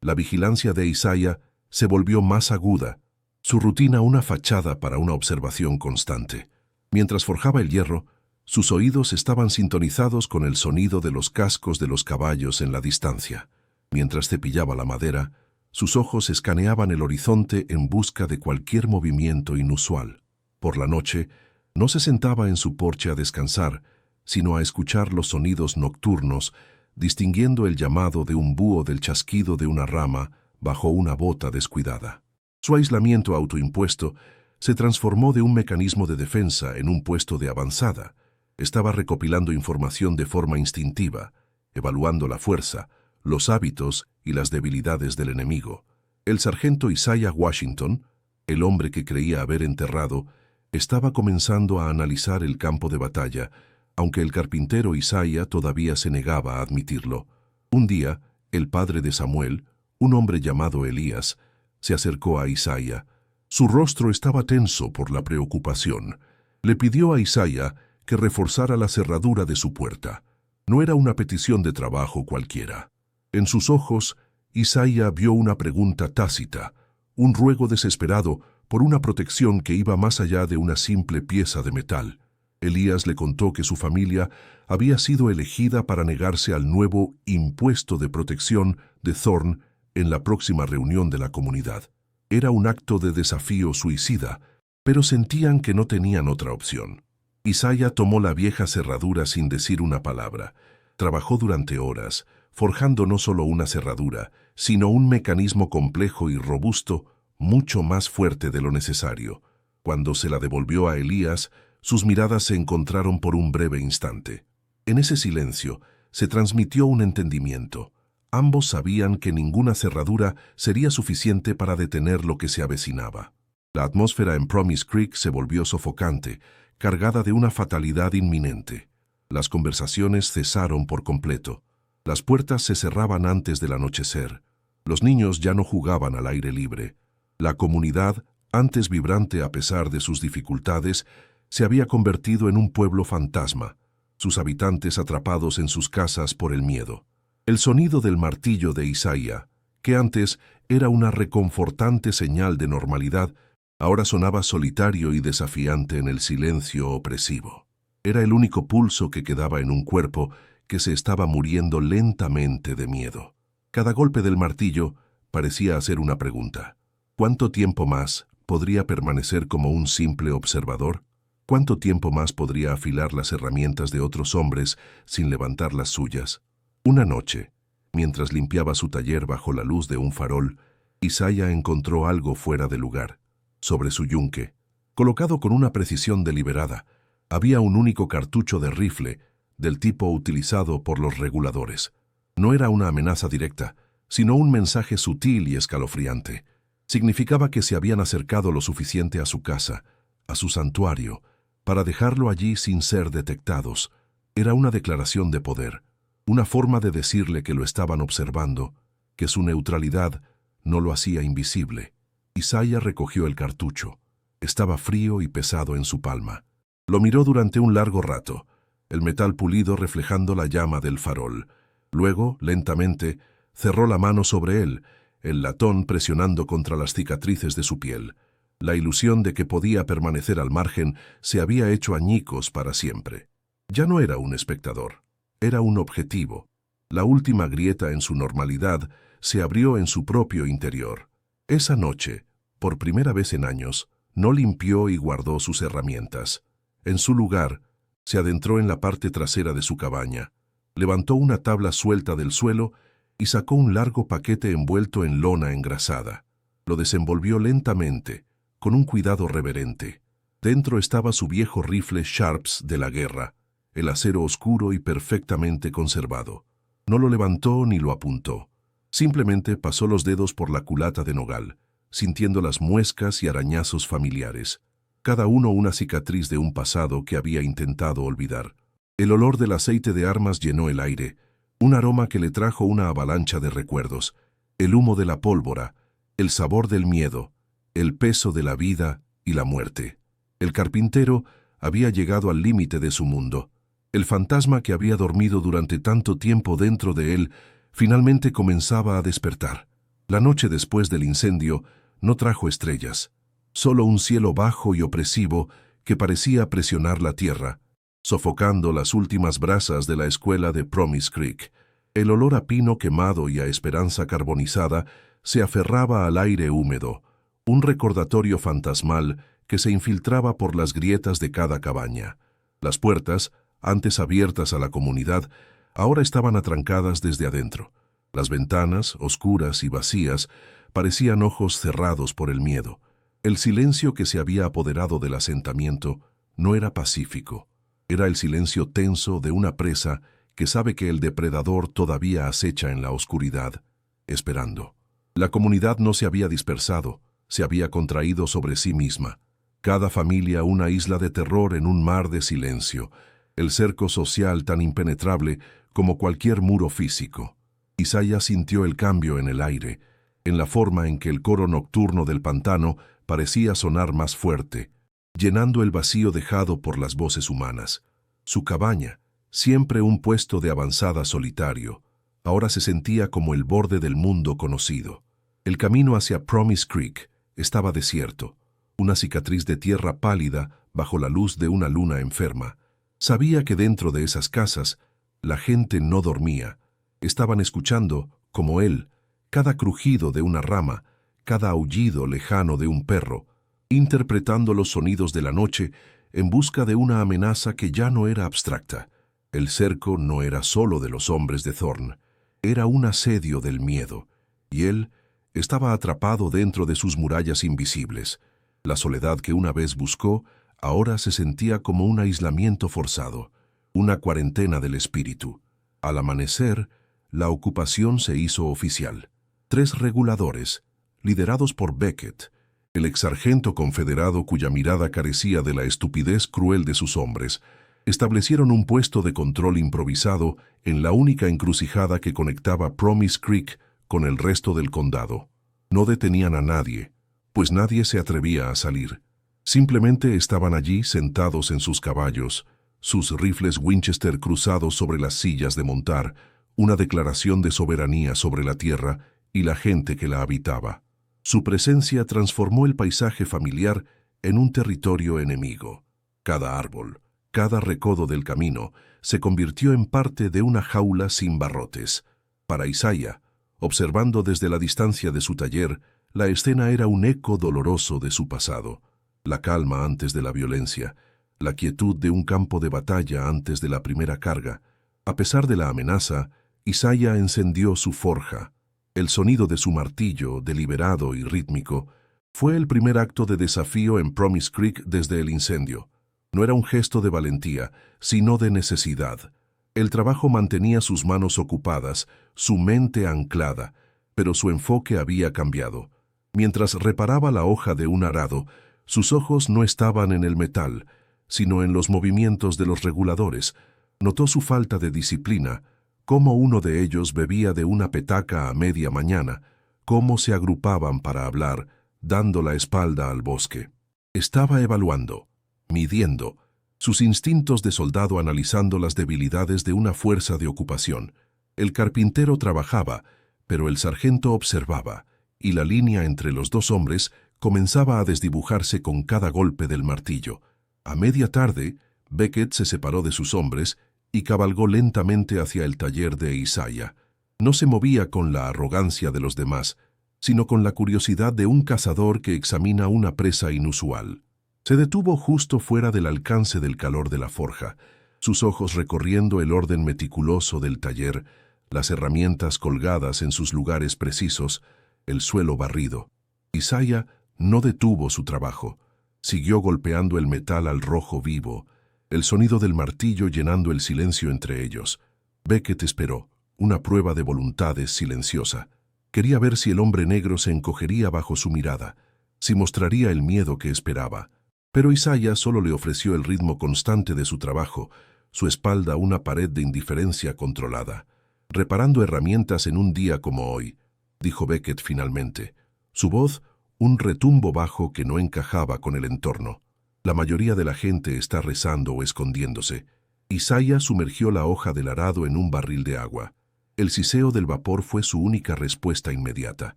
La vigilancia de Isaiah se volvió más aguda, su rutina una fachada para una observación constante. Mientras forjaba el hierro, sus oídos estaban sintonizados con el sonido de los cascos de los caballos en la distancia. Mientras cepillaba la madera, sus ojos escaneaban el horizonte en busca de cualquier movimiento inusual. Por la noche, no se sentaba en su porche a descansar, sino a escuchar los sonidos nocturnos, distinguiendo el llamado de un búho del chasquido de una rama bajo una bota descuidada. Su aislamiento autoimpuesto se transformó de un mecanismo de defensa en un puesto de avanzada. Estaba recopilando información de forma instintiva, evaluando la fuerza, los hábitos y las debilidades del enemigo. El sargento Isaiah Washington, el hombre que creía haber enterrado, estaba comenzando a analizar el campo de batalla, aunque el carpintero Isaiah todavía se negaba a admitirlo. Un día, el padre de Samuel, un hombre llamado Elías, se acercó a Isaiah. Su rostro estaba tenso por la preocupación. Le pidió a Isaiah que reforzara la cerradura de su puerta. No era una petición de trabajo cualquiera. En sus ojos, Isaiah vio una pregunta tácita, un ruego desesperado por una protección que iba más allá de una simple pieza de metal. Elías le contó que su familia había sido elegida para negarse al nuevo impuesto de protección de Thorne en la próxima reunión de la comunidad. Era un acto de desafío suicida, pero sentían que no tenían otra opción. Isaiah tomó la vieja cerradura sin decir una palabra. Trabajó durante horas, forjando no solo una cerradura, sino un mecanismo complejo y robusto, mucho más fuerte de lo necesario. Cuando se la devolvió a Elías, sus miradas se encontraron por un breve instante. En ese silencio se transmitió un entendimiento. Ambos sabían que ninguna cerradura sería suficiente para detener lo que se avecinaba. La atmósfera en Promise Creek se volvió sofocante, cargada de una fatalidad inminente. Las conversaciones cesaron por completo. Las puertas se cerraban antes del anochecer. Los niños ya no jugaban al aire libre. La comunidad, antes vibrante a pesar de sus dificultades, se había convertido en un pueblo fantasma, sus habitantes atrapados en sus casas por el miedo. El sonido del martillo de Isaiah, que antes era una reconfortante señal de normalidad, ahora sonaba solitario y desafiante en el silencio opresivo. Era el único pulso que quedaba en un cuerpo que se estaba muriendo lentamente de miedo. Cada golpe del martillo parecía hacer una pregunta. ¿Cuánto tiempo más podría permanecer como un simple observador? ¿Cuánto tiempo más podría afilar las herramientas de otros hombres sin levantar las suyas? Una noche, mientras limpiaba su taller bajo la luz de un farol, Isaiah encontró algo fuera de lugar. Sobre su yunque, colocado con una precisión deliberada, había un único cartucho de rifle del tipo utilizado por los reguladores. No era una amenaza directa, sino un mensaje sutil y escalofriante. Significaba que se habían acercado lo suficiente a su casa, a su santuario, para dejarlo allí sin ser detectados. Era una declaración de poder, una forma de decirle que lo estaban observando, que su neutralidad no lo hacía invisible. Isaiah recogió el cartucho. Estaba frío y pesado en su palma. Lo miró durante un largo rato, el metal pulido reflejando la llama del farol. Luego, lentamente, cerró la mano sobre él, el latón presionando contra las cicatrices de su piel. La ilusión de que podía permanecer al margen se había hecho añicos para siempre. Ya no era un espectador. Era un objetivo. La última grieta en su normalidad se abrió en su propio interior. Esa noche, por primera vez en años, no limpió y guardó sus herramientas. En su lugar, se adentró en la parte trasera de su cabaña, levantó una tabla suelta del suelo y sacó un largo paquete envuelto en lona engrasada. Lo desenvolvió lentamente, con un cuidado reverente. Dentro estaba su viejo rifle Sharps de la guerra, el acero oscuro y perfectamente conservado. No lo levantó ni lo apuntó. Simplemente pasó los dedos por la culata de nogal, sintiendo las muescas y arañazos familiares, cada uno una cicatriz de un pasado que había intentado olvidar. El olor del aceite de armas llenó el aire, un aroma que le trajo una avalancha de recuerdos, el humo de la pólvora, el sabor del miedo, el peso de la vida y la muerte. El carpintero había llegado al límite de su mundo. El fantasma que había dormido durante tanto tiempo dentro de él finalmente comenzaba a despertar. La noche después del incendio no trajo estrellas, solo un cielo bajo y opresivo que parecía presionar la tierra, sofocando las últimas brasas de la escuela de Promise Creek. El olor a pino quemado y a esperanza carbonizada se aferraba al aire húmedo, un recordatorio fantasmal que se infiltraba por las grietas de cada cabaña. Las puertas, antes abiertas a la comunidad, ahora estaban atrancadas desde adentro. Las ventanas, oscuras y vacías, parecían ojos cerrados por el miedo. El silencio que se había apoderado del asentamiento no era pacífico. Era el silencio tenso de una presa que sabe que el depredador todavía acecha en la oscuridad, esperando. La comunidad no se había dispersado, se había contraído sobre sí misma. Cada familia una isla de terror en un mar de silencio, el cerco social tan impenetrable como cualquier muro físico. Isaiah sintió el cambio en el aire, en la forma en que el coro nocturno del pantano parecía sonar más fuerte, llenando el vacío dejado por las voces humanas. Su cabaña, siempre un puesto de avanzada solitario, ahora se sentía como el borde del mundo conocido. El camino hacia Promise Creek estaba desierto, una cicatriz de tierra pálida bajo la luz de una luna enferma. Sabía que dentro de esas casas la gente no dormía. Estaban escuchando, como él, cada crujido de una rama, cada aullido lejano de un perro, interpretando los sonidos de la noche en busca de una amenaza que ya no era abstracta. El cerco no era solo de los hombres de Thorn, era un asedio del miedo, y él estaba atrapado dentro de sus murallas invisibles. La soledad que una vez buscó ahora se sentía como un aislamiento forzado, una cuarentena del espíritu. Al amanecer, la ocupación se hizo oficial. 3 reguladores, liderados por Beckett, el exsargento confederado cuya mirada carecía de la estupidez cruel de sus hombres, establecieron un puesto de control improvisado en la única encrucijada que conectaba Promise Creek con el resto del condado. No detenían a nadie, pues nadie se atrevía a salir. Simplemente estaban allí sentados en sus caballos, sus rifles Winchester cruzados sobre las sillas de montar, una declaración de soberanía sobre la tierra y la gente que la habitaba. Su presencia transformó el paisaje familiar en un territorio enemigo. Cada árbol, cada recodo del camino, se convirtió en parte de una jaula sin barrotes. Para Isaiah, observando desde la distancia de su taller, la escena era un eco doloroso de su pasado. La calma antes de la violencia, la quietud de un campo de batalla antes de la primera carga. A pesar de la amenaza, Isaiah encendió su forja. El sonido de su martillo, deliberado y rítmico, fue el primer acto de desafío en Promise Creek desde el incendio. No era un gesto de valentía, sino de necesidad. El trabajo mantenía sus manos ocupadas, su mente anclada, pero su enfoque había cambiado. Mientras reparaba la hoja de un arado, sus ojos no estaban en el metal, sino en los movimientos de los reguladores. Notó su falta de disciplina, cómo uno de ellos bebía de una petaca a media mañana, cómo se agrupaban para hablar, dando la espalda al bosque. Estaba evaluando, midiendo, sus instintos de soldado analizando las debilidades de una fuerza de ocupación. El carpintero trabajaba, pero el sargento observaba, y la línea entre los dos hombres comenzaba a desdibujarse con cada golpe del martillo. A media tarde, Beckett se separó de sus hombres y cabalgó lentamente hacia el taller de Isaiah. No se movía con la arrogancia de los demás, sino con la curiosidad de un cazador que examina una presa inusual. Se detuvo justo fuera del alcance del calor de la forja, sus ojos recorriendo el orden meticuloso del taller, las herramientas colgadas en sus lugares precisos, el suelo barrido. Isaiah no detuvo su trabajo. Siguió golpeando el metal al rojo vivo, el sonido del martillo llenando el silencio entre ellos. Beckett esperó, una prueba de voluntades silenciosa. Quería ver si el hombre negro se encogería bajo su mirada, si mostraría el miedo que esperaba. Pero Isaiah solo le ofreció el ritmo constante de su trabajo, su espalda una pared de indiferencia controlada. «Reparando herramientas en un día como hoy», dijo Beckett finalmente. Su voz, un retumbo bajo que no encajaba con el entorno. La mayoría de la gente está rezando o escondiéndose. Isaiah sumergió la hoja del arado en un barril de agua. El siseo del vapor fue su única respuesta inmediata.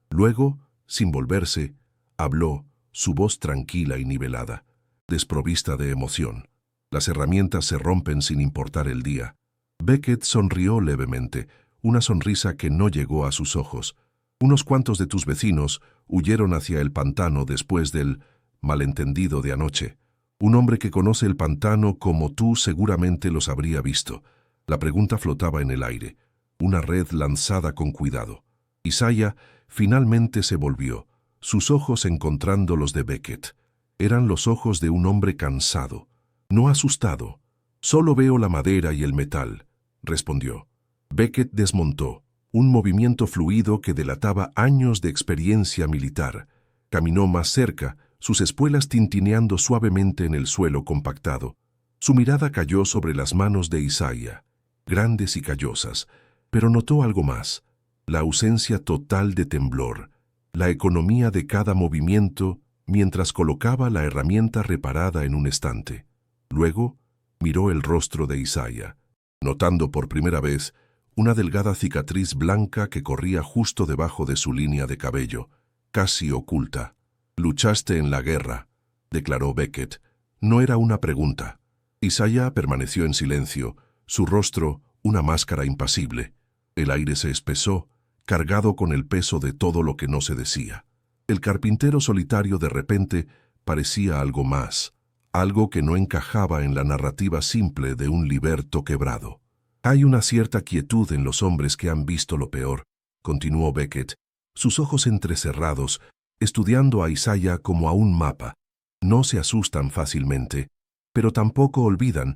Luego, sin volverse, habló, su voz tranquila y nivelada, desprovista de emoción. Las herramientas se rompen sin importar el día. Beckett sonrió levemente, una sonrisa que no llegó a sus ojos. Unos cuantos de tus vecinos huyeron hacia el pantano después del malentendido de anoche. Un hombre que conoce el pantano como tú seguramente los habría visto. La pregunta flotaba en el aire, una red lanzada con cuidado. Isaiah finalmente se volvió, sus ojos encontrando los de Beckett. Eran los ojos de un hombre cansado, no asustado. «Solo veo la madera y el metal», respondió. Beckett desmontó, un movimiento fluido que delataba años de experiencia militar. Caminó más cerca, sus espuelas tintineando suavemente en el suelo compactado. Su mirada cayó sobre las manos de Isaiah, grandes y callosas, pero notó algo más, la ausencia total de temblor, la economía de cada movimiento mientras colocaba la herramienta reparada en un estante. Luego, miró el rostro de Isaiah, notando por primera vez una delgada cicatriz blanca que corría justo debajo de su línea de cabello, casi oculta. «Luchaste en la guerra», declaró Beckett. No era una pregunta. Isaiah permaneció en silencio, su rostro una máscara impasible. El aire se espesó, cargado con el peso de todo lo que no se decía. El carpintero solitario de repente parecía algo más, algo que no encajaba en la narrativa simple de un liberto quebrado. «Hay una cierta quietud en los hombres que han visto lo peor», continuó Beckett, sus ojos entrecerrados, estudiando a Isaiah como a un mapa. «No se asustan fácilmente, pero tampoco olvidan».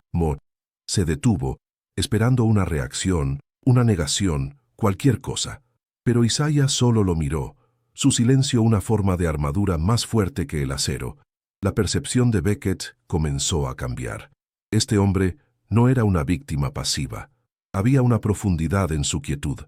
Se detuvo, esperando una reacción, una negación, cualquier cosa. Pero Isaiah solo lo miró, su silencio una forma de armadura más fuerte que el acero. La percepción de Beckett comenzó a cambiar. Este hombre no era una víctima pasiva. Había una profundidad en su quietud,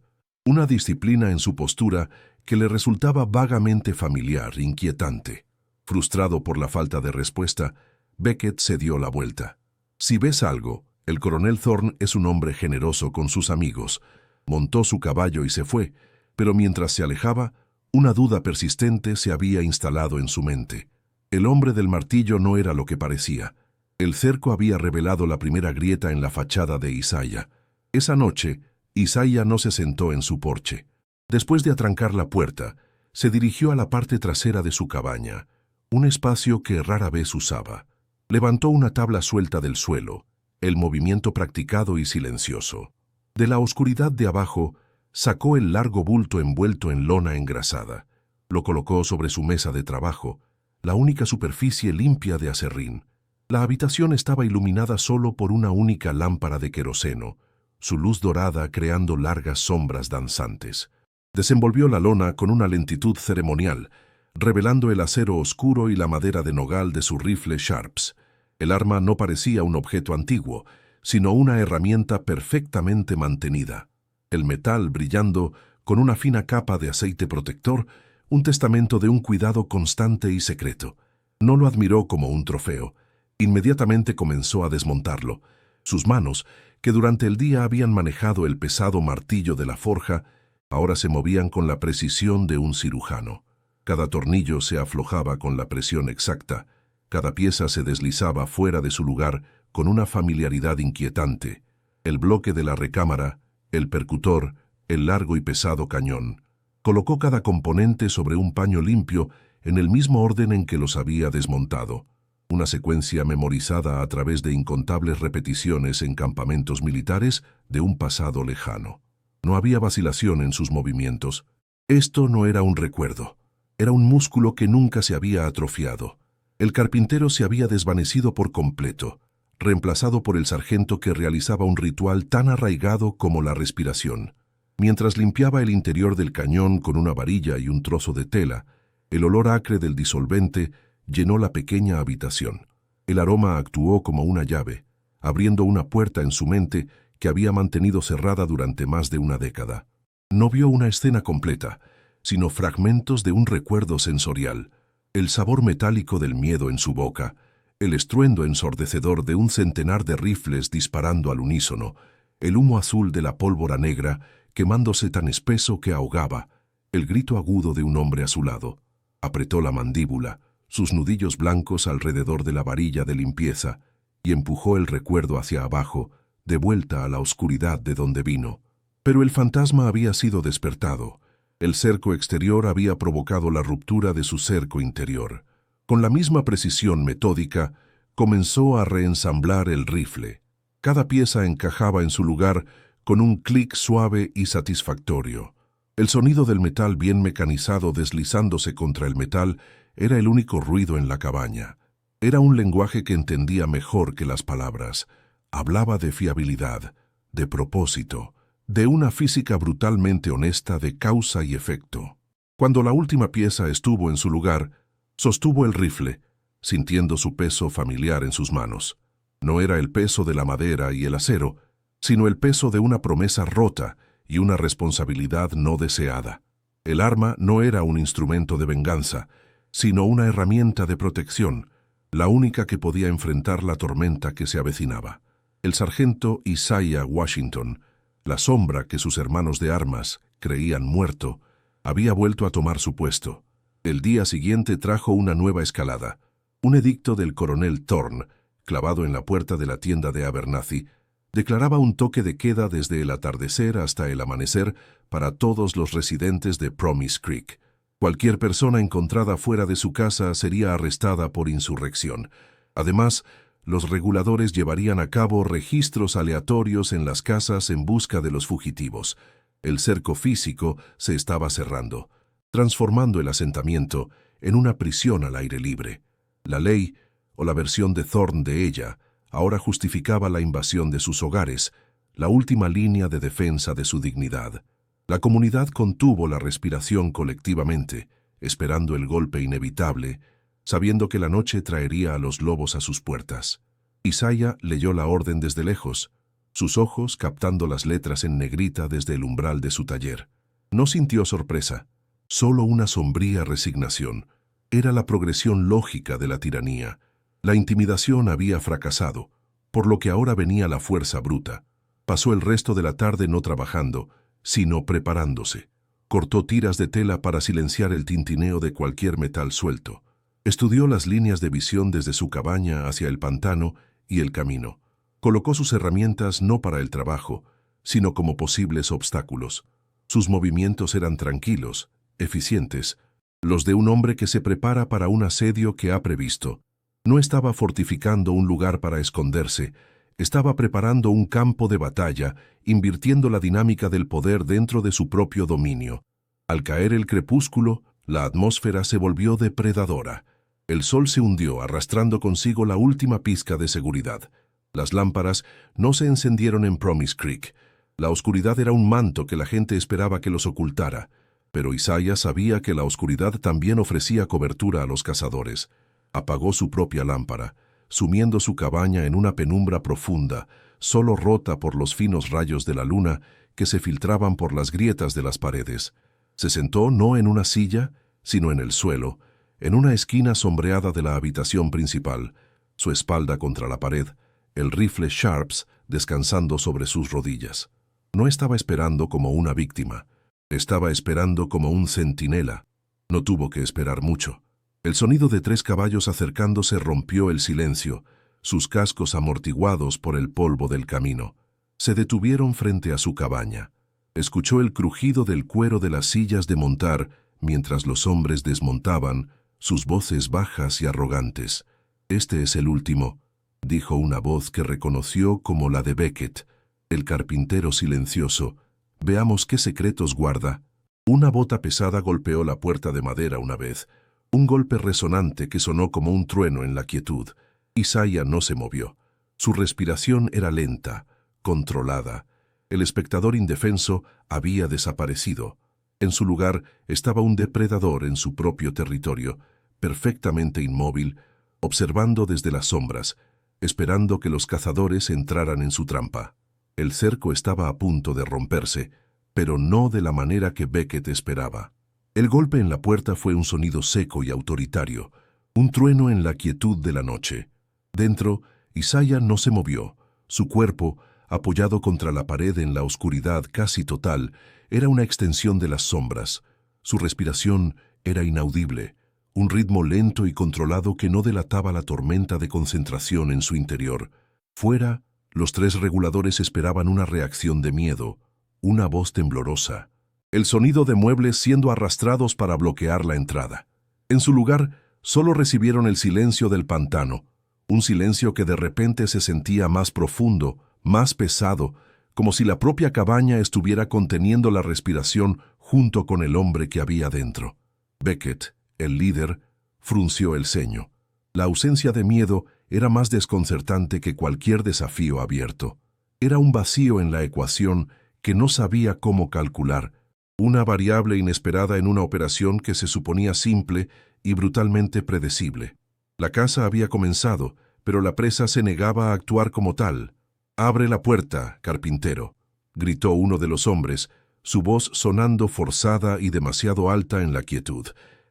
una disciplina en su postura que le resultaba vagamente familiar, inquietante. Frustrado por la falta de respuesta, Beckett se dio la vuelta. «Si ves algo, el coronel Thorne es un hombre generoso con sus amigos». Montó su caballo y se fue, pero mientras se alejaba, una duda persistente se había instalado en su mente. El hombre del martillo no era lo que parecía. El cerco había revelado la primera grieta en la fachada de Isaiah. Esa noche, Isaiah no se sentó en su porche. Después de atrancar la puerta, se dirigió a la parte trasera de su cabaña, un espacio que rara vez usaba. Levantó una tabla suelta del suelo, el movimiento practicado y silencioso. De la oscuridad de abajo, sacó el largo bulto envuelto en lona engrasada. Lo colocó sobre su mesa de trabajo, la única superficie limpia de aserrín. La habitación estaba iluminada solo por una única lámpara de queroseno, su luz dorada creando largas sombras danzantes. Desenvolvió la lona con una lentitud ceremonial, revelando el acero oscuro y la madera de nogal de su rifle Sharps. El arma no parecía un objeto antiguo, sino una herramienta perfectamente mantenida. El metal brillando con una fina capa de aceite protector, un testamento de un cuidado constante y secreto. No lo admiró como un trofeo. Inmediatamente comenzó a desmontarlo. Sus manos, que durante el día habían manejado el pesado martillo de la forja, ahora se movían con la precisión de un cirujano. Cada tornillo se aflojaba con la presión exacta, cada pieza se deslizaba fuera de su lugar con una familiaridad inquietante. el bloque de la recámara, el percutor, el largo y pesado cañón. Colocó cada componente sobre un paño limpio en el mismo orden en que los había desmontado, una secuencia memorizada a través de incontables repeticiones en campamentos militares de un pasado lejano. No había vacilación en sus movimientos. Esto no era un recuerdo, era un músculo que nunca se había atrofiado. El carpintero se había desvanecido por completo, reemplazado por el sargento que realizaba un ritual tan arraigado como la respiración. Mientras limpiaba el interior del cañón con una varilla y un trozo de tela, el olor acre del disolvente llenó la pequeña habitación. El aroma actuó como una llave, abriendo una puerta en su mente que había mantenido cerrada durante más de una década. No vio una escena completa, sino fragmentos de un recuerdo sensorial, el sabor metálico del miedo en su boca, el estruendo ensordecedor de un centenar de rifles disparando al unísono, el humo azul de la pólvora negra quemándose tan espeso que ahogaba, el grito agudo de un hombre a su lado. Apretó la mandíbula, sus nudillos blancos alrededor de la varilla de limpieza, y empujó el recuerdo hacia abajo, de vuelta a la oscuridad de donde vino. Pero el fantasma había sido despertado. El cerco exterior había provocado la ruptura de su cerco interior. Con la misma precisión metódica, comenzó a reensamblar el rifle. Cada pieza encajaba en su lugar con un clic suave y satisfactorio. El sonido del metal bien mecanizado deslizándose contra el metal era el único ruido en la cabaña. Era un lenguaje que entendía mejor que las palabras. Hablaba de fiabilidad, de propósito, de una física brutalmente honesta de causa y efecto. Cuando la última pieza estuvo en su lugar, sostuvo el rifle, sintiendo su peso familiar en sus manos. No era el peso de la madera y el acero, sino el peso de una promesa rota y una responsabilidad no deseada. El arma no era un instrumento de venganza, sino una herramienta de protección, la única que podía enfrentar la tormenta que se avecinaba. El sargento Isaiah Washington, la sombra que sus hermanos de armas creían muerto, había vuelto a tomar su puesto. El día siguiente trajo una nueva escalada. Un edicto del coronel Thorne, clavado en la puerta de la tienda de Abernathy, declaraba un toque de queda desde el atardecer hasta el amanecer para todos los residentes de Promise Creek. Cualquier persona encontrada fuera de su casa sería arrestada por insurrección. Además, los reguladores llevarían a cabo registros aleatorios en las casas en busca de los fugitivos. El cerco físico se estaba cerrando, transformando el asentamiento en una prisión al aire libre. La ley, o la versión de Thorne de ella, ahora justificaba la invasión de sus hogares, la última línea de defensa de su dignidad. La comunidad contuvo la respiración colectivamente, esperando el golpe inevitable, sabiendo que la noche traería a los lobos a sus puertas. Isaiah leyó la orden desde lejos, sus ojos captando las letras en negrita desde el umbral de su taller. No sintió sorpresa, solo una sombría resignación. Era la progresión lógica de la tiranía. La intimidación había fracasado, por lo que ahora venía la fuerza bruta. Pasó el resto de la tarde no trabajando, sino preparándose. Cortó tiras de tela para silenciar el tintineo de cualquier metal suelto. Estudió las líneas de visión desde su cabaña hacia el pantano y el camino. Colocó sus herramientas no para el trabajo, sino como posibles obstáculos. Sus movimientos eran tranquilos, eficientes, los de un hombre que se prepara para un asedio que ha previsto. No estaba fortificando un lugar para esconderse, estaba preparando un campo de batalla, invirtiendo la dinámica del poder dentro de su propio dominio. Al caer el crepúsculo, la atmósfera se volvió depredadora. El sol se hundió, arrastrando consigo la última pizca de seguridad. Las lámparas no se encendieron en Promise Creek. La oscuridad era un manto que la gente esperaba que los ocultara, pero Isaiah sabía que la oscuridad también ofrecía cobertura a los cazadores. Apagó su propia lámpara, sumiendo su cabaña en una penumbra profunda, solo rota por los finos rayos de la luna que se filtraban por las grietas de las paredes. Se sentó no en una silla, sino en el suelo, en una esquina sombreada de la habitación principal, su espalda contra la pared, el rifle Sharps descansando sobre sus rodillas. No estaba esperando como una víctima, estaba esperando como un centinela. No tuvo que esperar mucho. El sonido de 3 caballos acercándose rompió el silencio, sus cascos amortiguados por el polvo del camino. Se detuvieron frente a su cabaña. Escuchó el crujido del cuero de las sillas de montar mientras los hombres desmontaban, sus voces bajas y arrogantes. «Este es el último», dijo una voz que reconoció como la de Beckett, el carpintero silencioso. «Veamos qué secretos guarda». Una bota pesada golpeó la puerta de madera una vez, un golpe resonante que sonó como un trueno en la quietud. Isaiah no se movió. Su respiración era lenta, controlada. El espectador indefenso había desaparecido. En su lugar estaba un depredador en su propio territorio, perfectamente inmóvil, observando desde las sombras, esperando que los cazadores entraran en su trampa. El cerco estaba a punto de romperse, pero no de la manera que Beckett esperaba. El golpe en la puerta fue un sonido seco y autoritario, un trueno en la quietud de la noche. Dentro, Isaiah no se movió. Su cuerpo, apoyado contra la pared en la oscuridad casi total, era una extensión de las sombras. Su respiración era inaudible, un ritmo lento y controlado que no delataba la tormenta de concentración en su interior. Fuera, los tres reguladores esperaban una reacción de miedo, una voz temblorosa, el sonido de muebles siendo arrastrados para bloquear la entrada. En su lugar, solo recibieron el silencio del pantano, un silencio que de repente se sentía más profundo, más pesado, como si la propia cabaña estuviera conteniendo la respiración junto con el hombre que había dentro. Beckett, el líder, frunció el ceño. La ausencia de miedo era más desconcertante que cualquier desafío abierto. Era un vacío en la ecuación que no sabía cómo calcular, una variable inesperada en una operación que se suponía simple y brutalmente predecible. La caza había comenzado, pero la presa se negaba a actuar como tal. «Abre la puerta, carpintero», gritó uno de los hombres, su voz sonando forzada y demasiado alta en la quietud.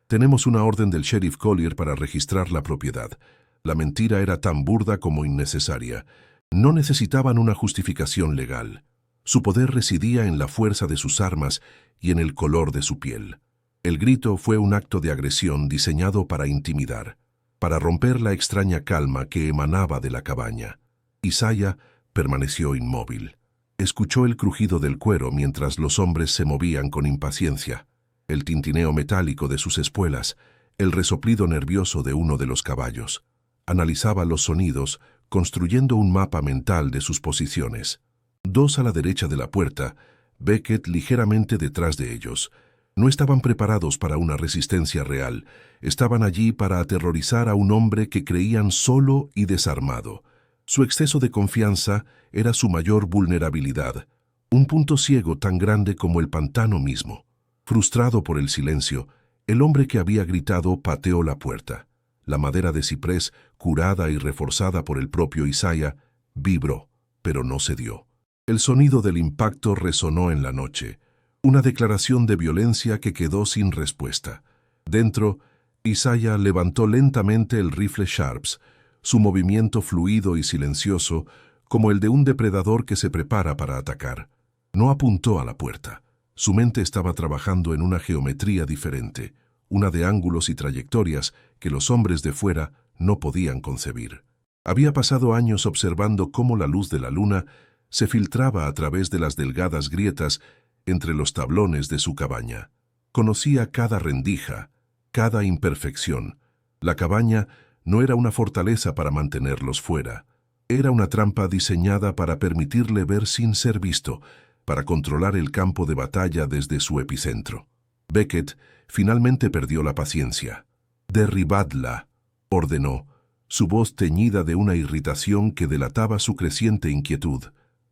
«Tenemos una orden del sheriff Collier para registrar la propiedad». La mentira era tan burda como innecesaria. No necesitaban una justificación legal. Su poder residía en la fuerza de sus armas y en el color de su piel. El grito fue un acto de agresión diseñado para intimidar, para romper la extraña calma que emanaba de la cabaña. Isaiah permaneció inmóvil. Escuchó el crujido del cuero mientras los hombres se movían con impaciencia, el tintineo metálico de sus espuelas, el resoplido nervioso de uno de los caballos. Analizaba los sonidos, construyendo un mapa mental de sus posiciones. Dos a la derecha de la puerta, Beckett ligeramente detrás de ellos. No estaban preparados para una resistencia real. Estaban allí para aterrorizar a un hombre que creían solo y desarmado. Su exceso de confianza era su mayor vulnerabilidad, un punto ciego tan grande como el pantano mismo. Frustrado por el silencio, el hombre que había gritado pateó la puerta. La madera de ciprés, curada y reforzada por el propio Isaiah, vibró, pero no cedió. El sonido del impacto resonó en la noche, una declaración de violencia que quedó sin respuesta. Dentro, Isaiah levantó lentamente el rifle Sharps, su movimiento fluido y silencioso, como el de un depredador que se prepara para atacar. No apuntó a la puerta. Su mente estaba trabajando en una geometría diferente, una de ángulos y trayectorias que los hombres de fuera no podían concebir. Había pasado años observando cómo la luz de la luna se filtraba a través de las delgadas grietas entre los tablones de su cabaña. Conocía cada rendija, cada imperfección. La cabaña no era una fortaleza para mantenerlos fuera. Era una trampa diseñada para permitirle ver sin ser visto, para controlar el campo de batalla desde su epicentro. Beckett finalmente perdió la paciencia. «Derribadla», ordenó, su voz teñida de una irritación que delataba su creciente inquietud.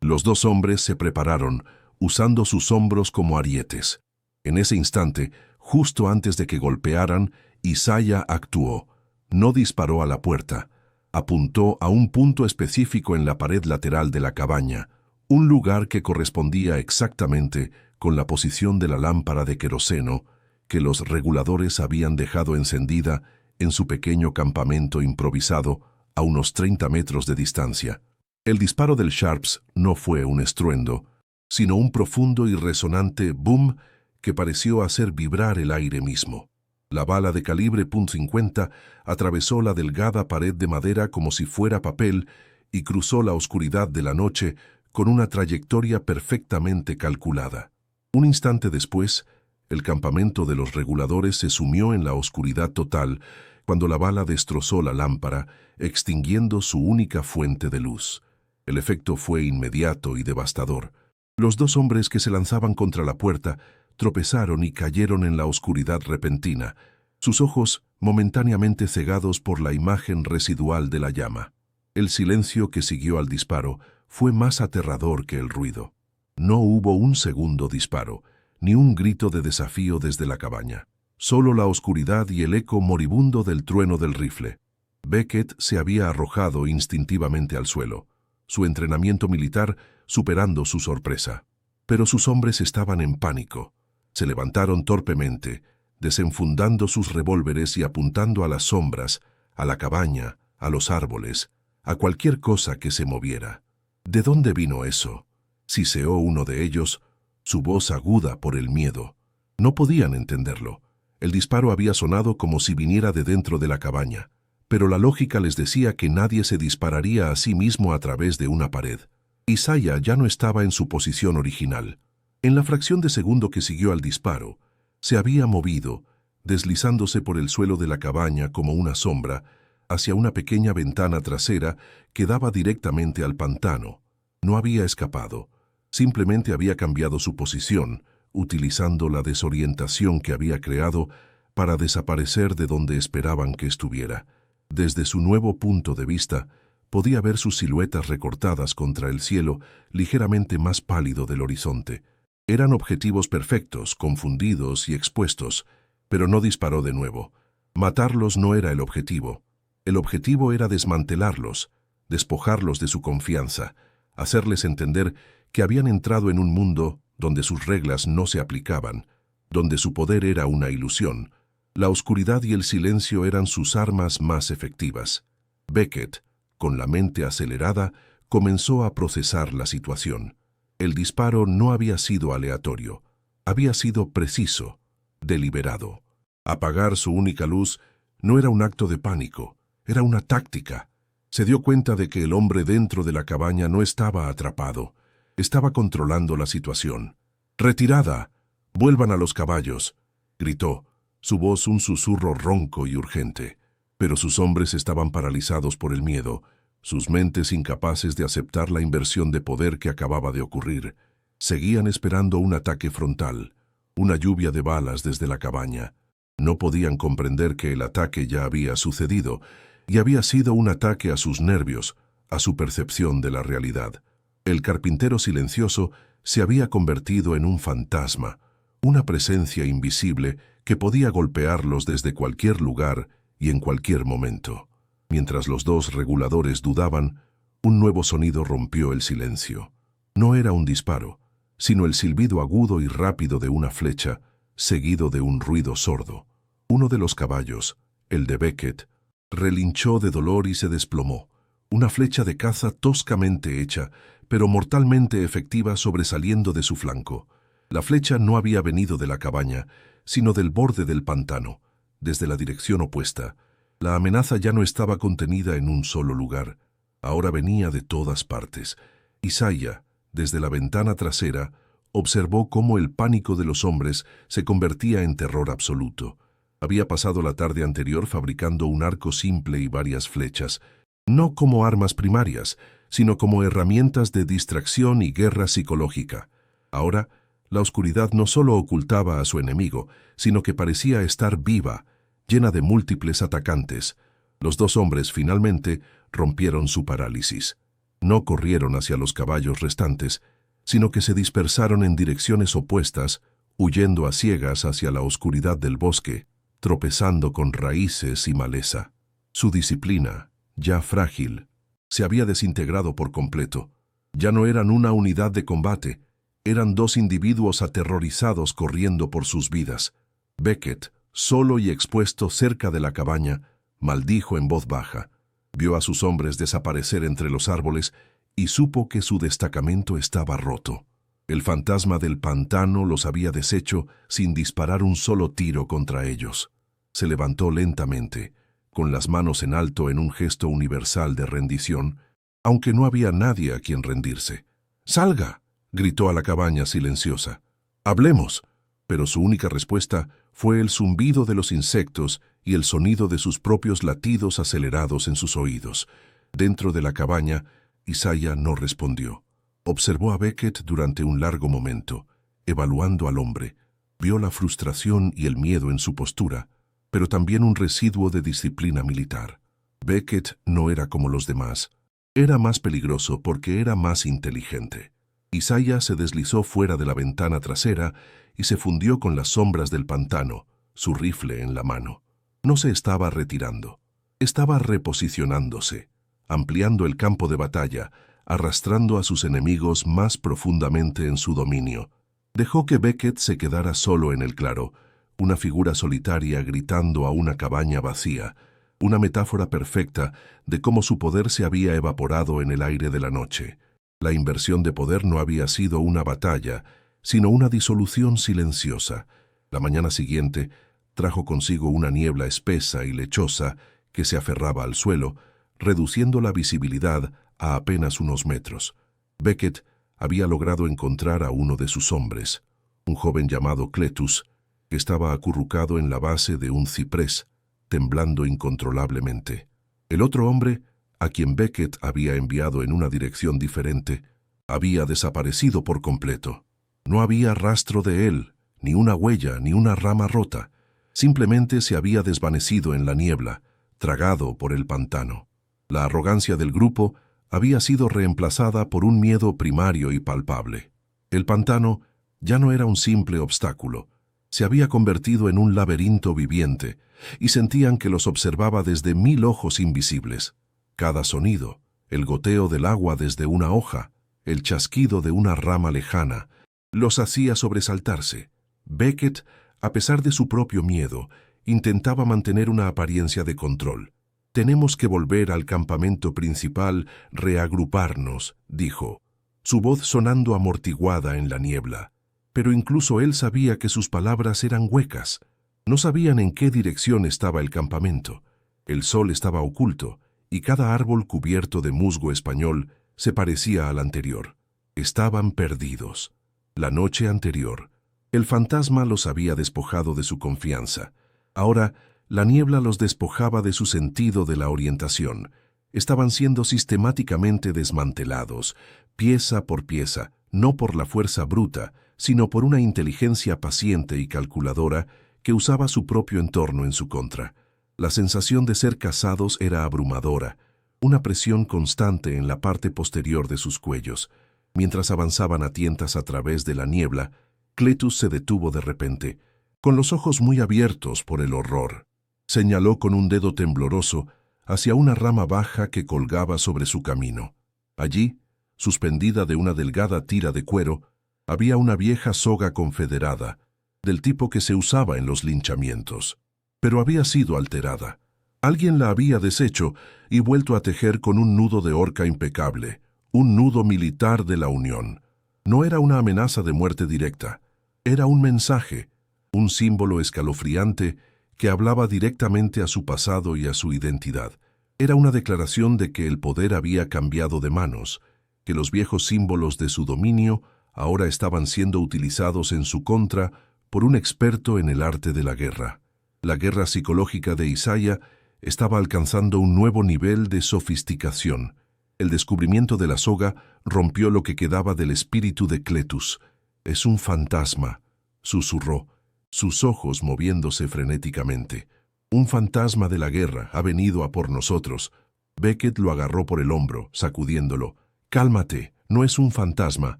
Los dos hombres se prepararon, usando sus hombros como arietes. En ese instante, justo antes de que golpearan, Isaiah actuó. No disparó a la puerta. Apuntó a un punto específico en la pared lateral de la cabaña, un lugar que correspondía exactamente con la posición de la lámpara de queroseno que los reguladores habían dejado encendida en su pequeño campamento improvisado a unos 30 metros de distancia. El disparo del Sharps no fue un estruendo, sino un profundo y resonante boom que pareció hacer vibrar el aire mismo. La bala de calibre .50 atravesó la delgada pared de madera como si fuera papel y cruzó la oscuridad de la noche con una trayectoria perfectamente calculada. Un instante después, el campamento de los reguladores se sumió en la oscuridad total cuando la bala destrozó la lámpara, extinguiendo su única fuente de luz. El efecto fue inmediato y devastador. Los dos hombres que se lanzaban contra la puerta tropezaron y cayeron en la oscuridad repentina, sus ojos momentáneamente cegados por la imagen residual de la llama. El silencio que siguió al disparo fue más aterrador que el ruido. No hubo un segundo disparo, ni un grito de desafío desde la cabaña. Solo la oscuridad y el eco moribundo del trueno del rifle. Beckett se había arrojado instintivamente al suelo, su entrenamiento militar superando su sorpresa. Pero sus hombres estaban en pánico. Se levantaron torpemente, desenfundando sus revólveres y apuntando a las sombras, a la cabaña, a los árboles, a cualquier cosa que se moviera. ¿De dónde vino eso?, siseó uno de ellos, su voz aguda por el miedo. No podían entenderlo. El disparo había sonado como si viniera de dentro de la cabaña, pero la lógica les decía que nadie se dispararía a sí mismo a través de una pared. Isaiah ya no estaba en su posición original. En la fracción de segundo que siguió al disparo, se había movido, deslizándose por el suelo de la cabaña como una sombra, hacia una pequeña ventana trasera que daba directamente al pantano. No había escapado, simplemente había cambiado su posición, utilizando la desorientación que había creado para desaparecer de donde esperaban que estuviera. Desde su nuevo punto de vista, podía ver sus siluetas recortadas contra el cielo ligeramente más pálido del horizonte. Eran objetivos perfectos, confundidos y expuestos, pero no disparó de nuevo. Matarlos no era el objetivo. El objetivo era desmantelarlos, despojarlos de su confianza, hacerles entender que habían entrado en un mundo donde sus reglas no se aplicaban, donde su poder era una ilusión. La oscuridad y el silencio eran sus armas más efectivas. Beckett, con la mente acelerada, comenzó a procesar la situación. El disparo no había sido aleatorio, había sido preciso, deliberado. Apagar su única luz no era un acto de pánico, era una táctica. Se dio cuenta de que el hombre dentro de la cabaña no estaba atrapado, estaba controlando la situación. «¡Retirada! ¡Vuelvan a los caballos!», gritó, su voz un susurro ronco y urgente. Pero sus hombres estaban paralizados por el miedo, sus mentes incapaces de aceptar la inversión de poder que acababa de ocurrir. Seguían esperando un ataque frontal, una lluvia de balas desde la cabaña. No podían comprender que el ataque ya había sucedido, y había sido un ataque a sus nervios, a su percepción de la realidad. El carpintero silencioso se había convertido en un fantasma, una presencia invisible que podía golpearlos desde cualquier lugar y en cualquier momento. Mientras los dos reguladores dudaban, un nuevo sonido rompió el silencio. No era un disparo, sino el silbido agudo y rápido de una flecha, seguido de un ruido sordo. Uno de los caballos, el de Beckett, relinchó de dolor y se desplomó. Una flecha de caza toscamente hecha, pero mortalmente efectiva sobresaliendo de su flanco. La flecha no había venido de la cabaña, sino del borde del pantano, desde la dirección opuesta. La amenaza ya no estaba contenida en un solo lugar. Ahora venía de todas partes. Isaiah, desde la ventana trasera, observó cómo el pánico de los hombres se convertía en terror absoluto. Había pasado la tarde anterior fabricando un arco simple y varias flechas, no como armas primarias, sino como herramientas de distracción y guerra psicológica. Ahora, la oscuridad no solo ocultaba a su enemigo, sino que parecía estar viva, llena de múltiples atacantes. Los dos hombres finalmente rompieron su parálisis. No corrieron hacia los caballos restantes, sino que se dispersaron en direcciones opuestas, huyendo a ciegas hacia la oscuridad del bosque, tropezando con raíces y maleza. Su disciplina, ya frágil, se había desintegrado por completo. Ya no eran una unidad de combate, eran dos individuos aterrorizados corriendo por sus vidas. Beckett, solo y expuesto cerca de la cabaña, maldijo en voz baja. Vio a sus hombres desaparecer entre los árboles y supo que su destacamento estaba roto. El fantasma del pantano los había deshecho sin disparar un solo tiro contra ellos. Se levantó lentamente, con las manos en alto en un gesto universal de rendición, aunque no había nadie a quien rendirse. ¡Salga!, gritó a la cabaña silenciosa. ¡Hablemos! Pero su única respuesta fue el zumbido de los insectos y el sonido de sus propios latidos acelerados en sus oídos. Dentro de la cabaña, Isaiah no respondió. Observó a Beckett durante un largo momento, evaluando al hombre. Vio la frustración y el miedo en su postura, pero también un residuo de disciplina militar. Beckett no era como los demás. Era más peligroso porque era más inteligente. Isaiah se deslizó fuera de la ventana trasera y se fundió con las sombras del pantano, su rifle en la mano. No se estaba retirando. Estaba reposicionándose, ampliando el campo de batalla, arrastrando a sus enemigos más profundamente en su dominio. Dejó que Beckett se quedara solo en el claro, una figura solitaria gritando a una cabaña vacía, una metáfora perfecta de cómo su poder se había evaporado en el aire de la noche. La inversión de poder no había sido una batalla, sino una disolución silenciosa. La mañana siguiente trajo consigo una niebla espesa y lechosa que se aferraba al suelo, reduciendo la visibilidad a apenas unos metros. Beckett había logrado encontrar a uno de sus hombres, un joven llamado Cletus, que estaba acurrucado en la base de un ciprés, temblando incontrolablemente. El otro hombre, a quien Beckett había enviado en una dirección diferente, había desaparecido por completo. No había rastro de él, ni una huella, ni una rama rota. Simplemente se había desvanecido en la niebla, tragado por el pantano. La arrogancia del grupo había sido reemplazada por un miedo primario y palpable. El pantano ya no era un simple obstáculo. Se había convertido en un laberinto viviente, y sentían que los observaba desde 1000 ojos invisibles. Cada sonido, el goteo del agua desde una hoja, el chasquido de una rama lejana, los hacía sobresaltarse. Beckett, a pesar de su propio miedo, intentaba mantener una apariencia de control. «Tenemos que volver al campamento principal, reagruparnos», dijo, su voz sonando amortiguada en la niebla. Pero incluso él sabía que sus palabras eran huecas. No sabían en qué dirección estaba el campamento. El sol estaba oculto, y cada árbol cubierto de musgo español se parecía al anterior. Estaban perdidos. La noche anterior, el fantasma los había despojado de su confianza. Ahora, la niebla los despojaba de su sentido de la orientación. Estaban siendo sistemáticamente desmantelados, pieza por pieza, no por la fuerza bruta, sino por una inteligencia paciente y calculadora que usaba su propio entorno en su contra. La sensación de ser cazados era abrumadora, una presión constante en la parte posterior de sus cuellos. Mientras avanzaban a tientas a través de la niebla, Cletus se detuvo de repente, con los ojos muy abiertos por el horror. Señaló con un dedo tembloroso hacia una rama baja que colgaba sobre su camino. Allí, suspendida de una delgada tira de cuero, había una vieja soga confederada, del tipo que se usaba en los linchamientos. Pero había sido alterada. Alguien la había deshecho y vuelto a tejer con un nudo de horca impecable, un nudo militar de la Unión. No era una amenaza de muerte directa, era un mensaje, un símbolo escalofriante que hablaba directamente a su pasado y a su identidad. Era una declaración de que el poder había cambiado de manos, que los viejos símbolos de su dominio ahora estaban siendo utilizados en su contra por un experto en el arte de la guerra. La guerra psicológica de Isaiah estaba alcanzando un nuevo nivel de sofisticación. El descubrimiento de la soga rompió lo que quedaba del espíritu de Cletus. «Es un fantasma», susurró, sus ojos moviéndose frenéticamente. «Un fantasma de la guerra ha venido a por nosotros». Beckett lo agarró por el hombro, sacudiéndolo. «Cálmate, no es un fantasma,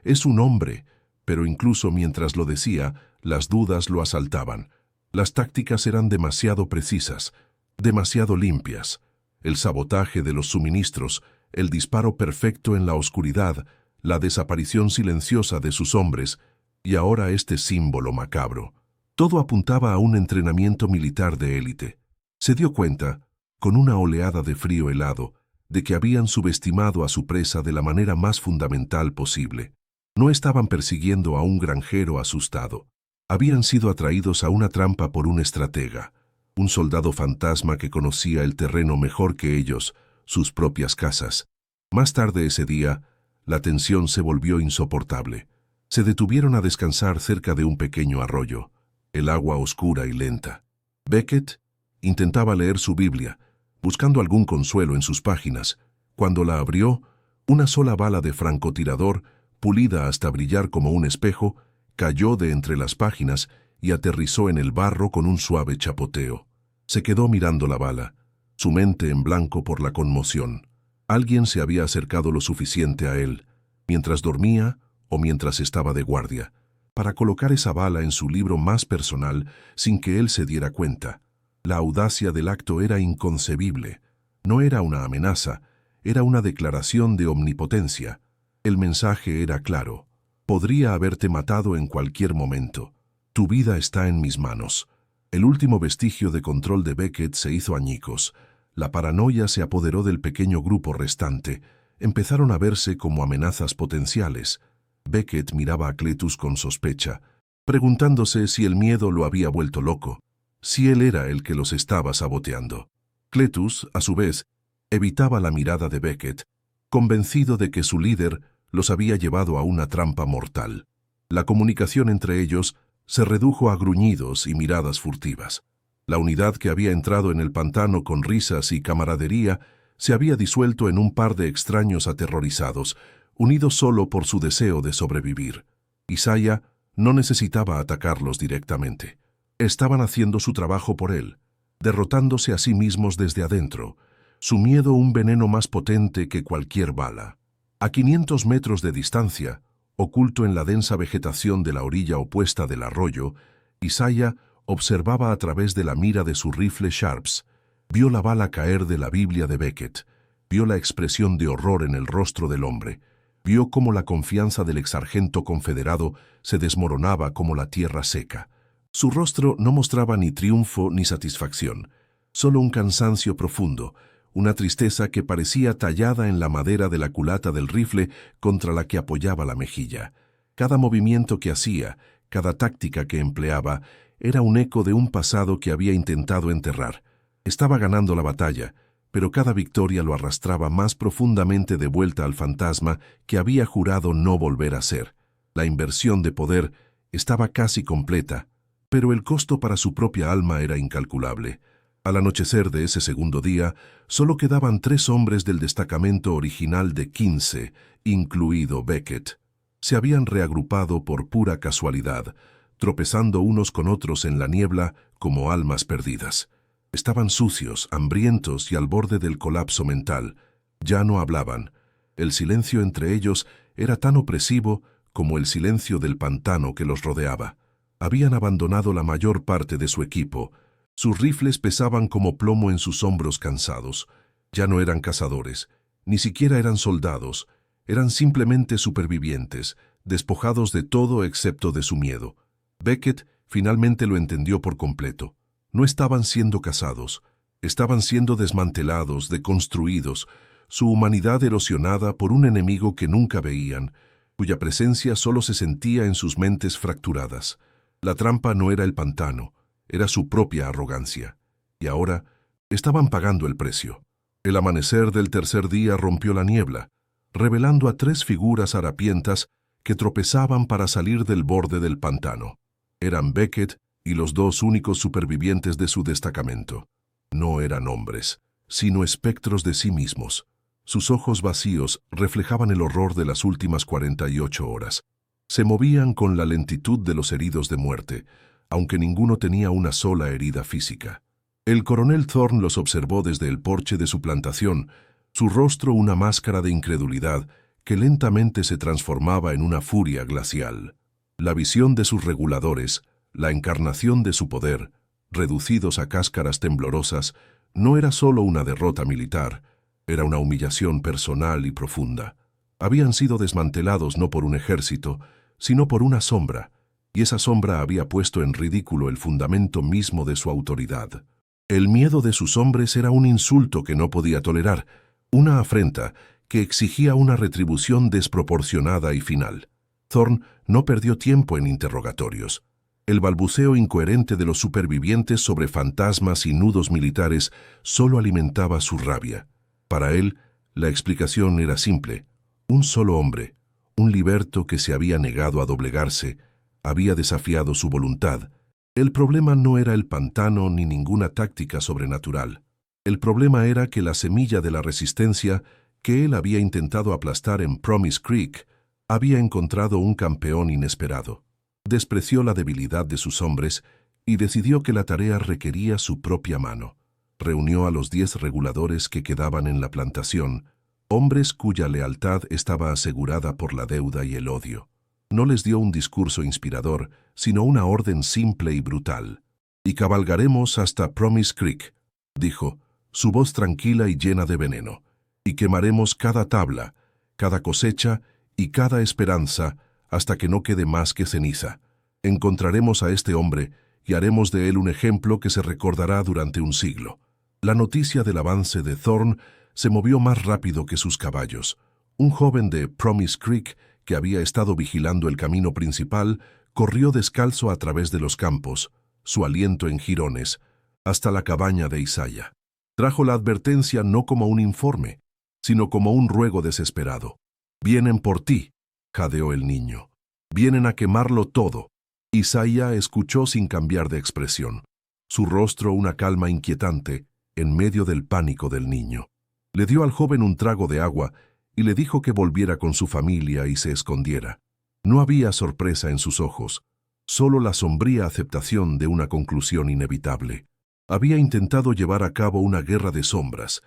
es un hombre». Pero incluso mientras lo decía, las dudas lo asaltaban. Las tácticas eran demasiado precisas, demasiado limpias. El sabotaje de los suministros, el disparo perfecto en la oscuridad, la desaparición silenciosa de sus hombres, y ahora este símbolo macabro. Todo apuntaba a un entrenamiento militar de élite. Se dio cuenta, con una oleada de frío helado, de que habían subestimado a su presa de la manera más fundamental posible. No estaban persiguiendo a un granjero asustado. Habían sido atraídos a una trampa por un estratega, un soldado fantasma que conocía el terreno mejor que ellos, sus propias casas. Más tarde ese día, La tensión se volvió insoportable. Se detuvieron a descansar cerca de un pequeño arroyo, el agua oscura y lenta. Beckett intentaba leer su Biblia, buscando algún consuelo en sus páginas. Cuando la abrió, una sola bala de francotirador, pulida hasta brillar como un espejo, cayó de entre las páginas y aterrizó en el barro con un suave chapoteo. Se quedó mirando la bala, su mente en blanco por la conmoción. Alguien se había acercado lo suficiente a él, mientras dormía o mientras estaba de guardia, para colocar esa bala en su libro más personal sin que él se diera cuenta. La audacia del acto era inconcebible. No era una amenaza, era una declaración de omnipotencia. El mensaje era claro. Podría haberte matado en cualquier momento. Tu vida está en mis manos. El último vestigio de control de Beckett se hizo añicos. La paranoia se apoderó del pequeño grupo restante. Empezaron a verse como amenazas potenciales. Beckett miraba a Cletus con sospecha, preguntándose si el miedo lo había vuelto loco, si él era el que los estaba saboteando. Cletus, a su vez, evitaba la mirada de Beckett, convencido de que su líder los había llevado a una trampa mortal. La comunicación entre ellos se redujo a gruñidos y miradas furtivas. La unidad que había entrado en el pantano con risas y camaradería se había disuelto en un par de extraños aterrorizados, unidos solo por su deseo de sobrevivir. Isaiah no necesitaba atacarlos directamente. Estaban haciendo su trabajo por él, derrotándose a sí mismos desde adentro, su miedo un veneno más potente que cualquier bala. A 500 metros de distancia, oculto en la densa vegetación de la orilla opuesta del arroyo, Isaiah observaba a través de la mira de su rifle Sharps. Vio la bala caer de la Biblia de Beckett, vio la expresión de horror en el rostro del hombre, vio cómo la confianza del exsargento confederado se desmoronaba como la tierra seca. Su rostro no mostraba ni triunfo ni satisfacción, solo un cansancio profundo, una tristeza que parecía tallada en la madera de la culata del rifle contra la que apoyaba la mejilla. Cada movimiento que hacía, cada táctica que empleaba, era un eco de un pasado que había intentado enterrar. Estaba ganando la batalla, pero cada victoria lo arrastraba más profundamente de vuelta al fantasma que había jurado no volver a ser. La inversión de poder estaba casi completa, pero el costo para su propia alma era incalculable. Al anochecer de ese segundo día, solo quedaban 3 hombres del destacamento original de 15, incluido Beckett. Se habían reagrupado por pura casualidad, tropezando unos con otros en la niebla como almas perdidas. Estaban sucios, hambrientos y al borde del colapso mental. Ya no hablaban. El silencio entre ellos era tan opresivo como el silencio del pantano que los rodeaba. Habían abandonado la mayor parte de su equipo. Sus rifles pesaban como plomo en sus hombros cansados. Ya no eran cazadores, ni siquiera eran soldados. Eran simplemente supervivientes, despojados de todo excepto de su miedo. Beckett finalmente lo entendió por completo. No estaban siendo cazados, estaban siendo desmantelados, deconstruidos, su humanidad erosionada por un enemigo que nunca veían, cuya presencia solo se sentía en sus mentes fracturadas. La trampa no era el pantano, era su propia arrogancia. Y ahora estaban pagando el precio. El amanecer del tercer día rompió la niebla, revelando a 3 figuras harapientas que tropezaban para salir del borde del pantano. Eran Beckett y los 2 únicos supervivientes de su destacamento. No eran hombres, sino espectros de sí mismos. Sus ojos vacíos reflejaban el horror de las últimas 48 horas. Se movían con la lentitud de los heridos de muerte, aunque ninguno tenía una sola herida física. El coronel Thorne los observó desde el porche de su plantación, su rostro una máscara de incredulidad que lentamente se transformaba en una furia glacial. La visión de sus reguladores, la encarnación de su poder, reducidos a cáscaras temblorosas, no era solo una derrota militar, era una humillación personal y profunda. Habían sido desmantelados no por un ejército, sino por una sombra, y esa sombra había puesto en ridículo el fundamento mismo de su autoridad. El miedo de sus hombres era un insulto que no podía tolerar, una afrenta que exigía una retribución desproporcionada y final. Thorne no perdió tiempo en interrogatorios. El balbuceo incoherente de los supervivientes sobre fantasmas y nudos militares solo alimentaba su rabia. Para él, la explicación era simple. Un solo hombre, un liberto que se había negado a doblegarse, había desafiado su voluntad. El problema no era el pantano ni ninguna táctica sobrenatural. El problema era que la semilla de la resistencia que él había intentado aplastar en Promise Creek había encontrado un campeón inesperado. Despreció la debilidad de sus hombres y decidió que la tarea requería su propia mano. Reunió a los 10 reguladores que quedaban en la plantación, hombres cuya lealtad estaba asegurada por la deuda y el odio. No les dio un discurso inspirador, sino una orden simple y brutal. «Y cabalgaremos hasta Promise Creek», dijo, su voz tranquila y llena de veneno. «Y quemaremos cada tabla, cada cosecha y cada esperanza hasta que no quede más que ceniza. Encontraremos a este hombre y haremos de él un ejemplo que se recordará durante un siglo». La noticia del avance de Thorn se movió más rápido que sus caballos. Un joven de Promise Creek, que había estado vigilando el camino principal, corrió descalzo a través de los campos, su aliento en jirones, hasta la cabaña de Isaiah. Trajo la advertencia no como un informe, sino como un ruego desesperado. «Vienen por ti», jadeó el niño. «Vienen a quemarlo todo». Isaiah escuchó sin cambiar de expresión, su rostro una calma inquietante en medio del pánico del niño. Le dio al joven un trago de agua y le dijo que volviera con su familia y se escondiera. No había sorpresa en sus ojos, solo la sombría aceptación de una conclusión inevitable. Había intentado llevar a cabo una guerra de sombras,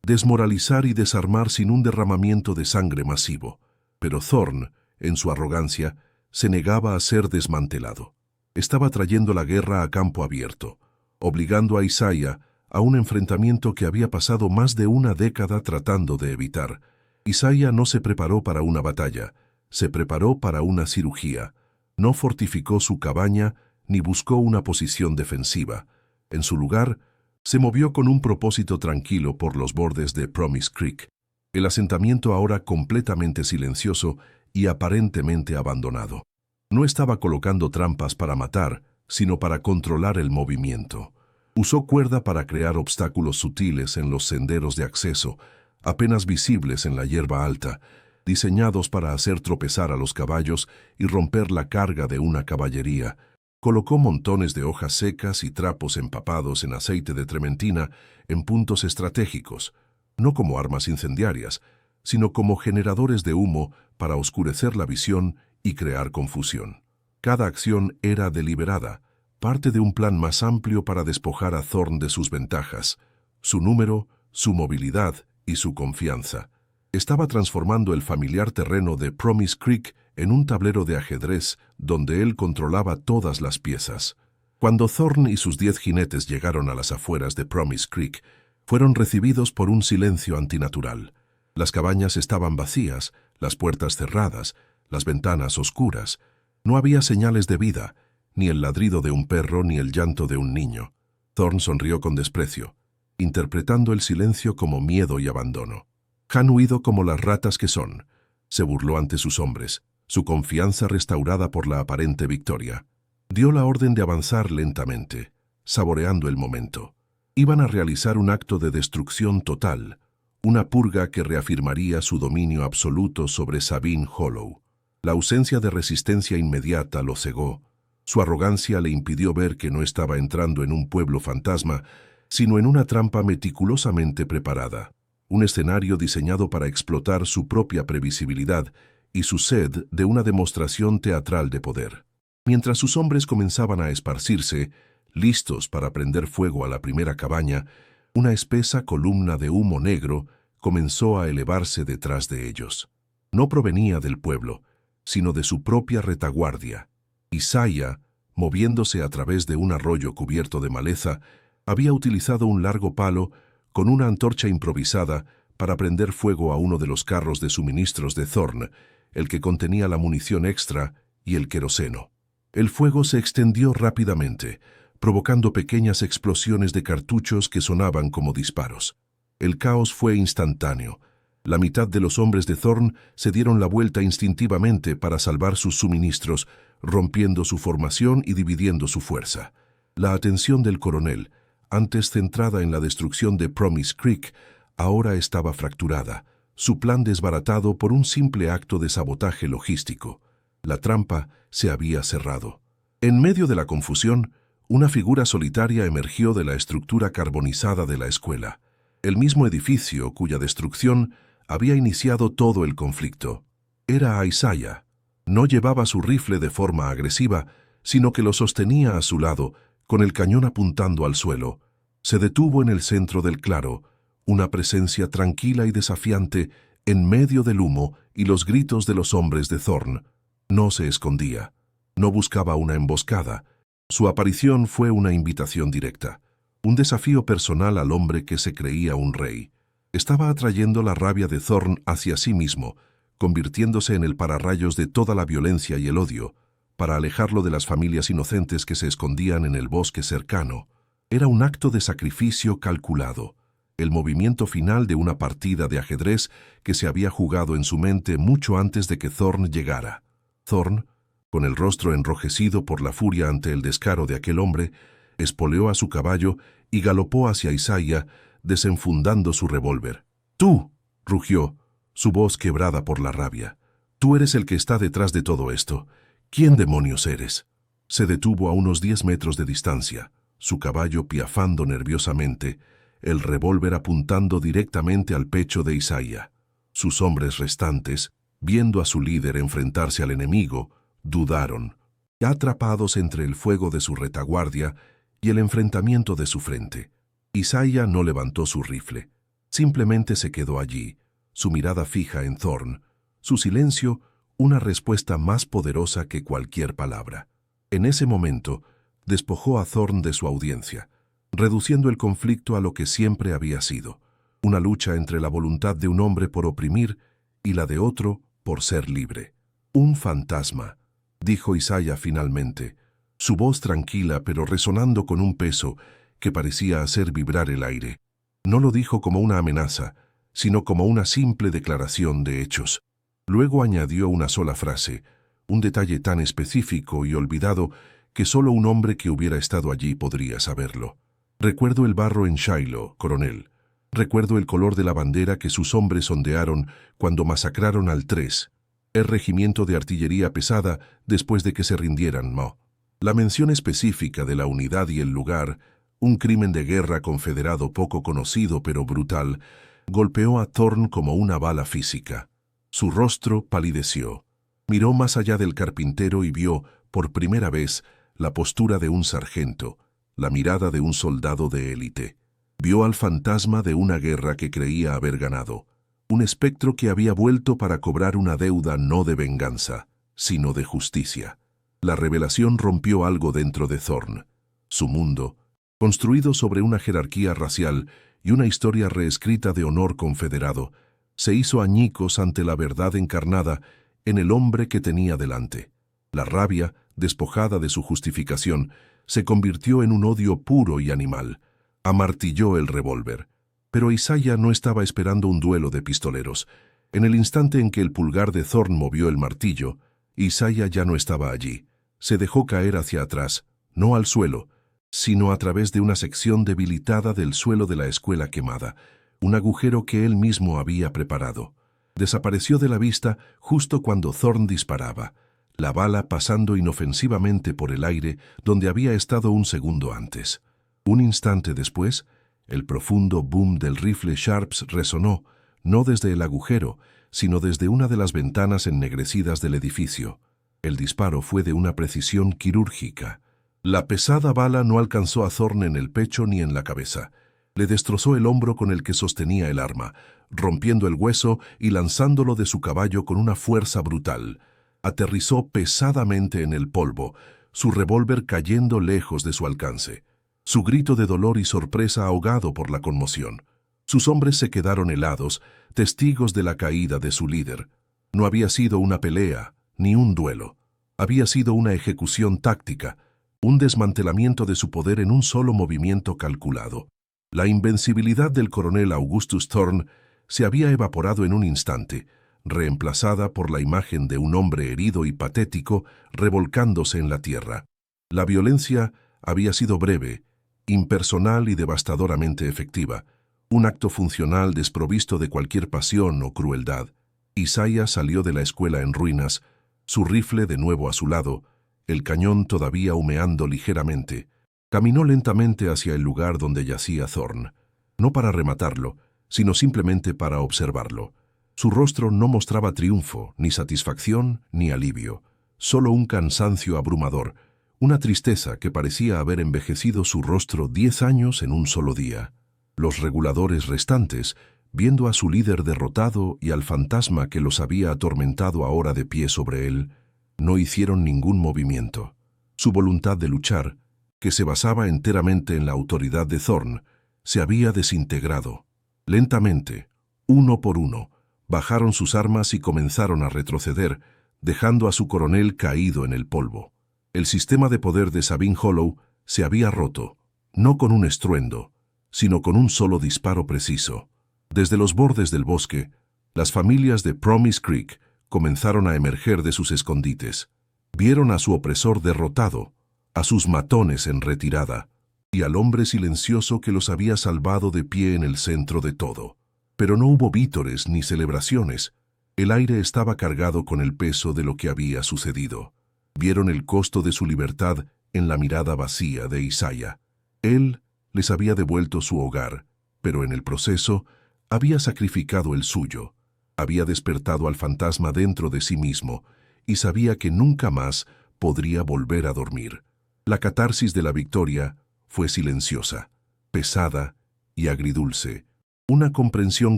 desmoralizar y desarmar sin un derramamiento de sangre masivo. Pero Thorn, en su arrogancia, se negaba a ser desmantelado. Estaba trayendo la guerra a campo abierto, obligando a Isaiah a un enfrentamiento que había pasado más de una década tratando de evitar. Isaiah no se preparó para una batalla, se preparó para una cirugía. No fortificó su cabaña ni buscó una posición defensiva. En su lugar, se movió con un propósito tranquilo por los bordes de Promise Creek, el asentamiento ahora completamente silencioso y aparentemente abandonado. No estaba colocando trampas para matar, sino para controlar el movimiento. Usó cuerda para crear obstáculos sutiles en los senderos de acceso, apenas visibles en la hierba alta, diseñados para hacer tropezar a los caballos y romper la carga de una caballería. Colocó montones de hojas secas y trapos empapados en aceite de trementina en puntos estratégicos, no como armas incendiarias, sino como generadores de humo para oscurecer la visión y crear confusión. Cada acción era deliberada, parte de un plan más amplio para despojar a Thorn de sus ventajas, su número, su movilidad y su confianza. Estaba transformando el familiar terreno de Promise Creek en un tablero de ajedrez donde él controlaba todas las piezas. Cuando Thorn y sus 10 jinetes llegaron a las afueras de Promise Creek, fueron recibidos por un silencio antinatural. Las cabañas estaban vacías, las puertas cerradas, las ventanas oscuras. No había señales de vida, ni el ladrido de un perro ni el llanto de un niño. Thorn sonrió con desprecio, interpretando el silencio como miedo y abandono. «Han huido como las ratas que son», se burló ante sus hombres, su confianza restaurada por la aparente victoria. Dio la orden de avanzar lentamente, saboreando el momento. Iban a realizar un acto de destrucción total, una purga que reafirmaría su dominio absoluto sobre Sabine Hollow. La ausencia de resistencia inmediata lo cegó. Su arrogancia le impidió ver que no estaba entrando en un pueblo fantasma, sino en una trampa meticulosamente preparada, un escenario diseñado para explotar su propia previsibilidad y su sed de una demostración teatral de poder. Mientras sus hombres comenzaban a esparcirse, listos para prender fuego a la primera cabaña, una espesa columna de humo negro comenzó a elevarse detrás de ellos. No provenía del pueblo, sino de su propia retaguardia. Isaiah, moviéndose a través de un arroyo cubierto de maleza, había utilizado un largo palo con una antorcha improvisada para prender fuego a uno de los carros de suministros de Thorn, el que contenía la munición extra y el queroseno. El fuego se extendió rápidamente, provocando pequeñas explosiones de cartuchos que sonaban como disparos. El caos fue instantáneo. La mitad de los hombres de Thorn se dieron la vuelta instintivamente para salvar sus suministros, rompiendo su formación y dividiendo su fuerza. La atención del coronel, antes centrada en la destrucción de Promise Creek, ahora estaba fracturada, su plan desbaratado por un simple acto de sabotaje logístico. La trampa se había cerrado. En medio de la confusión, una figura solitaria emergió de la estructura carbonizada de la escuela, el mismo edificio cuya destrucción había iniciado todo el conflicto. Era Isaiah. No llevaba su rifle de forma agresiva, sino que lo sostenía a su lado, con el cañón apuntando al suelo. Se detuvo en el centro del claro, una presencia tranquila y desafiante en medio del humo y los gritos de los hombres de Thorn. No se escondía, no buscaba una emboscada. Su aparición fue una invitación directa, un desafío personal al hombre que se creía un rey. Estaba atrayendo la rabia de Thorn hacia sí mismo, convirtiéndose en el pararrayos de toda la violencia y el odio, para alejarlo de las familias inocentes que se escondían en el bosque cercano. Era un acto de sacrificio calculado, el movimiento final de una partida de ajedrez que se había jugado en su mente mucho antes de que Thorn llegara. Thorn, con el rostro enrojecido por la furia ante el descaro de aquel hombre, espoleó a su caballo y galopó hacia Isaiah, desenfundando su revólver. «¡Tú!», rugió, su voz quebrada por la rabia. «Tú eres el que está detrás de todo esto. ¿Quién demonios eres?». Se detuvo a unos 10 metros de distancia, su caballo piafando nerviosamente, el revólver apuntando directamente al pecho de Isaiah. Sus hombres restantes, viendo a su líder enfrentarse al enemigo, dudaron, ya atrapados entre el fuego de su retaguardia y el enfrentamiento de su frente. Isaiah no levantó su rifle, simplemente se quedó allí, su mirada fija en Thorn, su silencio una respuesta más poderosa que cualquier palabra. En ese momento, despojó a Thorn de su audiencia, reduciendo el conflicto a lo que siempre había sido, una lucha entre la voluntad de un hombre por oprimir y la de otro por ser libre. «Un fantasma», dijo Isaiah finalmente, su voz tranquila pero resonando con un peso que parecía hacer vibrar el aire. No lo dijo como una amenaza, sino como una simple declaración de hechos. Luego añadió una sola frase, un detalle tan específico y olvidado que solo un hombre que hubiera estado allí podría saberlo. «Recuerdo el barro en Shiloh, coronel. Recuerdo el color de la bandera que sus hombres ondearon cuando masacraron al 3, el regimiento de artillería pesada después de que se rindieran, Mo». La mención específica de la unidad y el lugar, un crimen de guerra confederado poco conocido pero brutal, golpeó a Thorn como una bala física. Su rostro palideció. Miró más allá del carpintero y vio, por primera vez, la postura de un sargento, la mirada de un soldado de élite. Vio al fantasma de una guerra que creía haber ganado, un espectro que había vuelto para cobrar una deuda no de venganza, sino de justicia. La revelación rompió algo dentro de Thorn. Su mundo, construido sobre una jerarquía racial y una historia reescrita de honor confederado, se hizo añicos ante la verdad encarnada en el hombre que tenía delante. La rabia, despojada de su justificación, se convirtió en un odio puro y animal. Amartilló el revólver. Pero Isaiah no estaba esperando un duelo de pistoleros. En el instante en que el pulgar de Thorn movió el martillo, Isaiah ya no estaba allí. Se dejó caer hacia atrás, no al suelo, sino a través de una sección debilitada del suelo de la escuela quemada, un agujero que él mismo había preparado. Desapareció de la vista justo cuando Thorn disparaba, la bala pasando inofensivamente por el aire donde había estado un segundo antes. Un instante después, el profundo boom del rifle Sharps resonó, no desde el agujero, sino desde una de las ventanas ennegrecidas del edificio. El disparo fue de una precisión quirúrgica. La pesada bala no alcanzó a Thorn en el pecho ni en la cabeza. Le destrozó el hombro con el que sostenía el arma, rompiendo el hueso y lanzándolo de su caballo con una fuerza brutal. Aterrizó pesadamente en el polvo, su revólver cayendo lejos de su alcance. Su grito de dolor y sorpresa ahogado por la conmoción. Sus hombres se quedaron helados, testigos de la caída de su líder. No había sido una pelea, ni un duelo. Había sido una ejecución táctica, un desmantelamiento de su poder en un solo movimiento calculado. La invencibilidad del coronel Augustus Thorn se había evaporado en un instante, reemplazada por la imagen de un hombre herido y patético revolcándose en la tierra. La violencia había sido breve, impersonal y devastadoramente efectiva, Un acto funcional desprovisto de cualquier pasión o crueldad. Isaiah salió de la escuela en ruinas, su rifle de nuevo a su lado, el cañón todavía humeando ligeramente. Caminó lentamente hacia el lugar donde yacía Thorn, no para rematarlo, sino simplemente para observarlo. Su rostro no mostraba triunfo, ni satisfacción, ni alivio, solo un cansancio abrumador, una tristeza que parecía haber envejecido su rostro 10 años en un solo día. Los reguladores restantes, viendo a su líder derrotado y al fantasma que los había atormentado ahora de pie sobre él, no hicieron ningún movimiento. Su voluntad de luchar, que se basaba enteramente en la autoridad de Thorn, se había desintegrado. Lentamente, uno por uno, bajaron sus armas y comenzaron a retroceder, dejando a su coronel caído en el polvo. El sistema de poder de Sabine Hollow se había roto, no con un estruendo, sino con un solo disparo preciso. Desde los bordes del bosque, las familias de Promise Creek comenzaron a emerger de sus escondites. Vieron a su opresor derrotado, a sus matones en retirada, y al hombre silencioso que los había salvado de pie en el centro de todo. Pero no hubo vítores ni celebraciones. El aire estaba cargado con el peso de lo que había sucedido. Vieron el costo de su libertad en la mirada vacía de Isaiah. Él les había devuelto su hogar, pero en el proceso había sacrificado el suyo. Había despertado al fantasma dentro de sí mismo y sabía que nunca más podría volver a dormir. La catarsis de la victoria fue silenciosa, pesada y agridulce. Una comprensión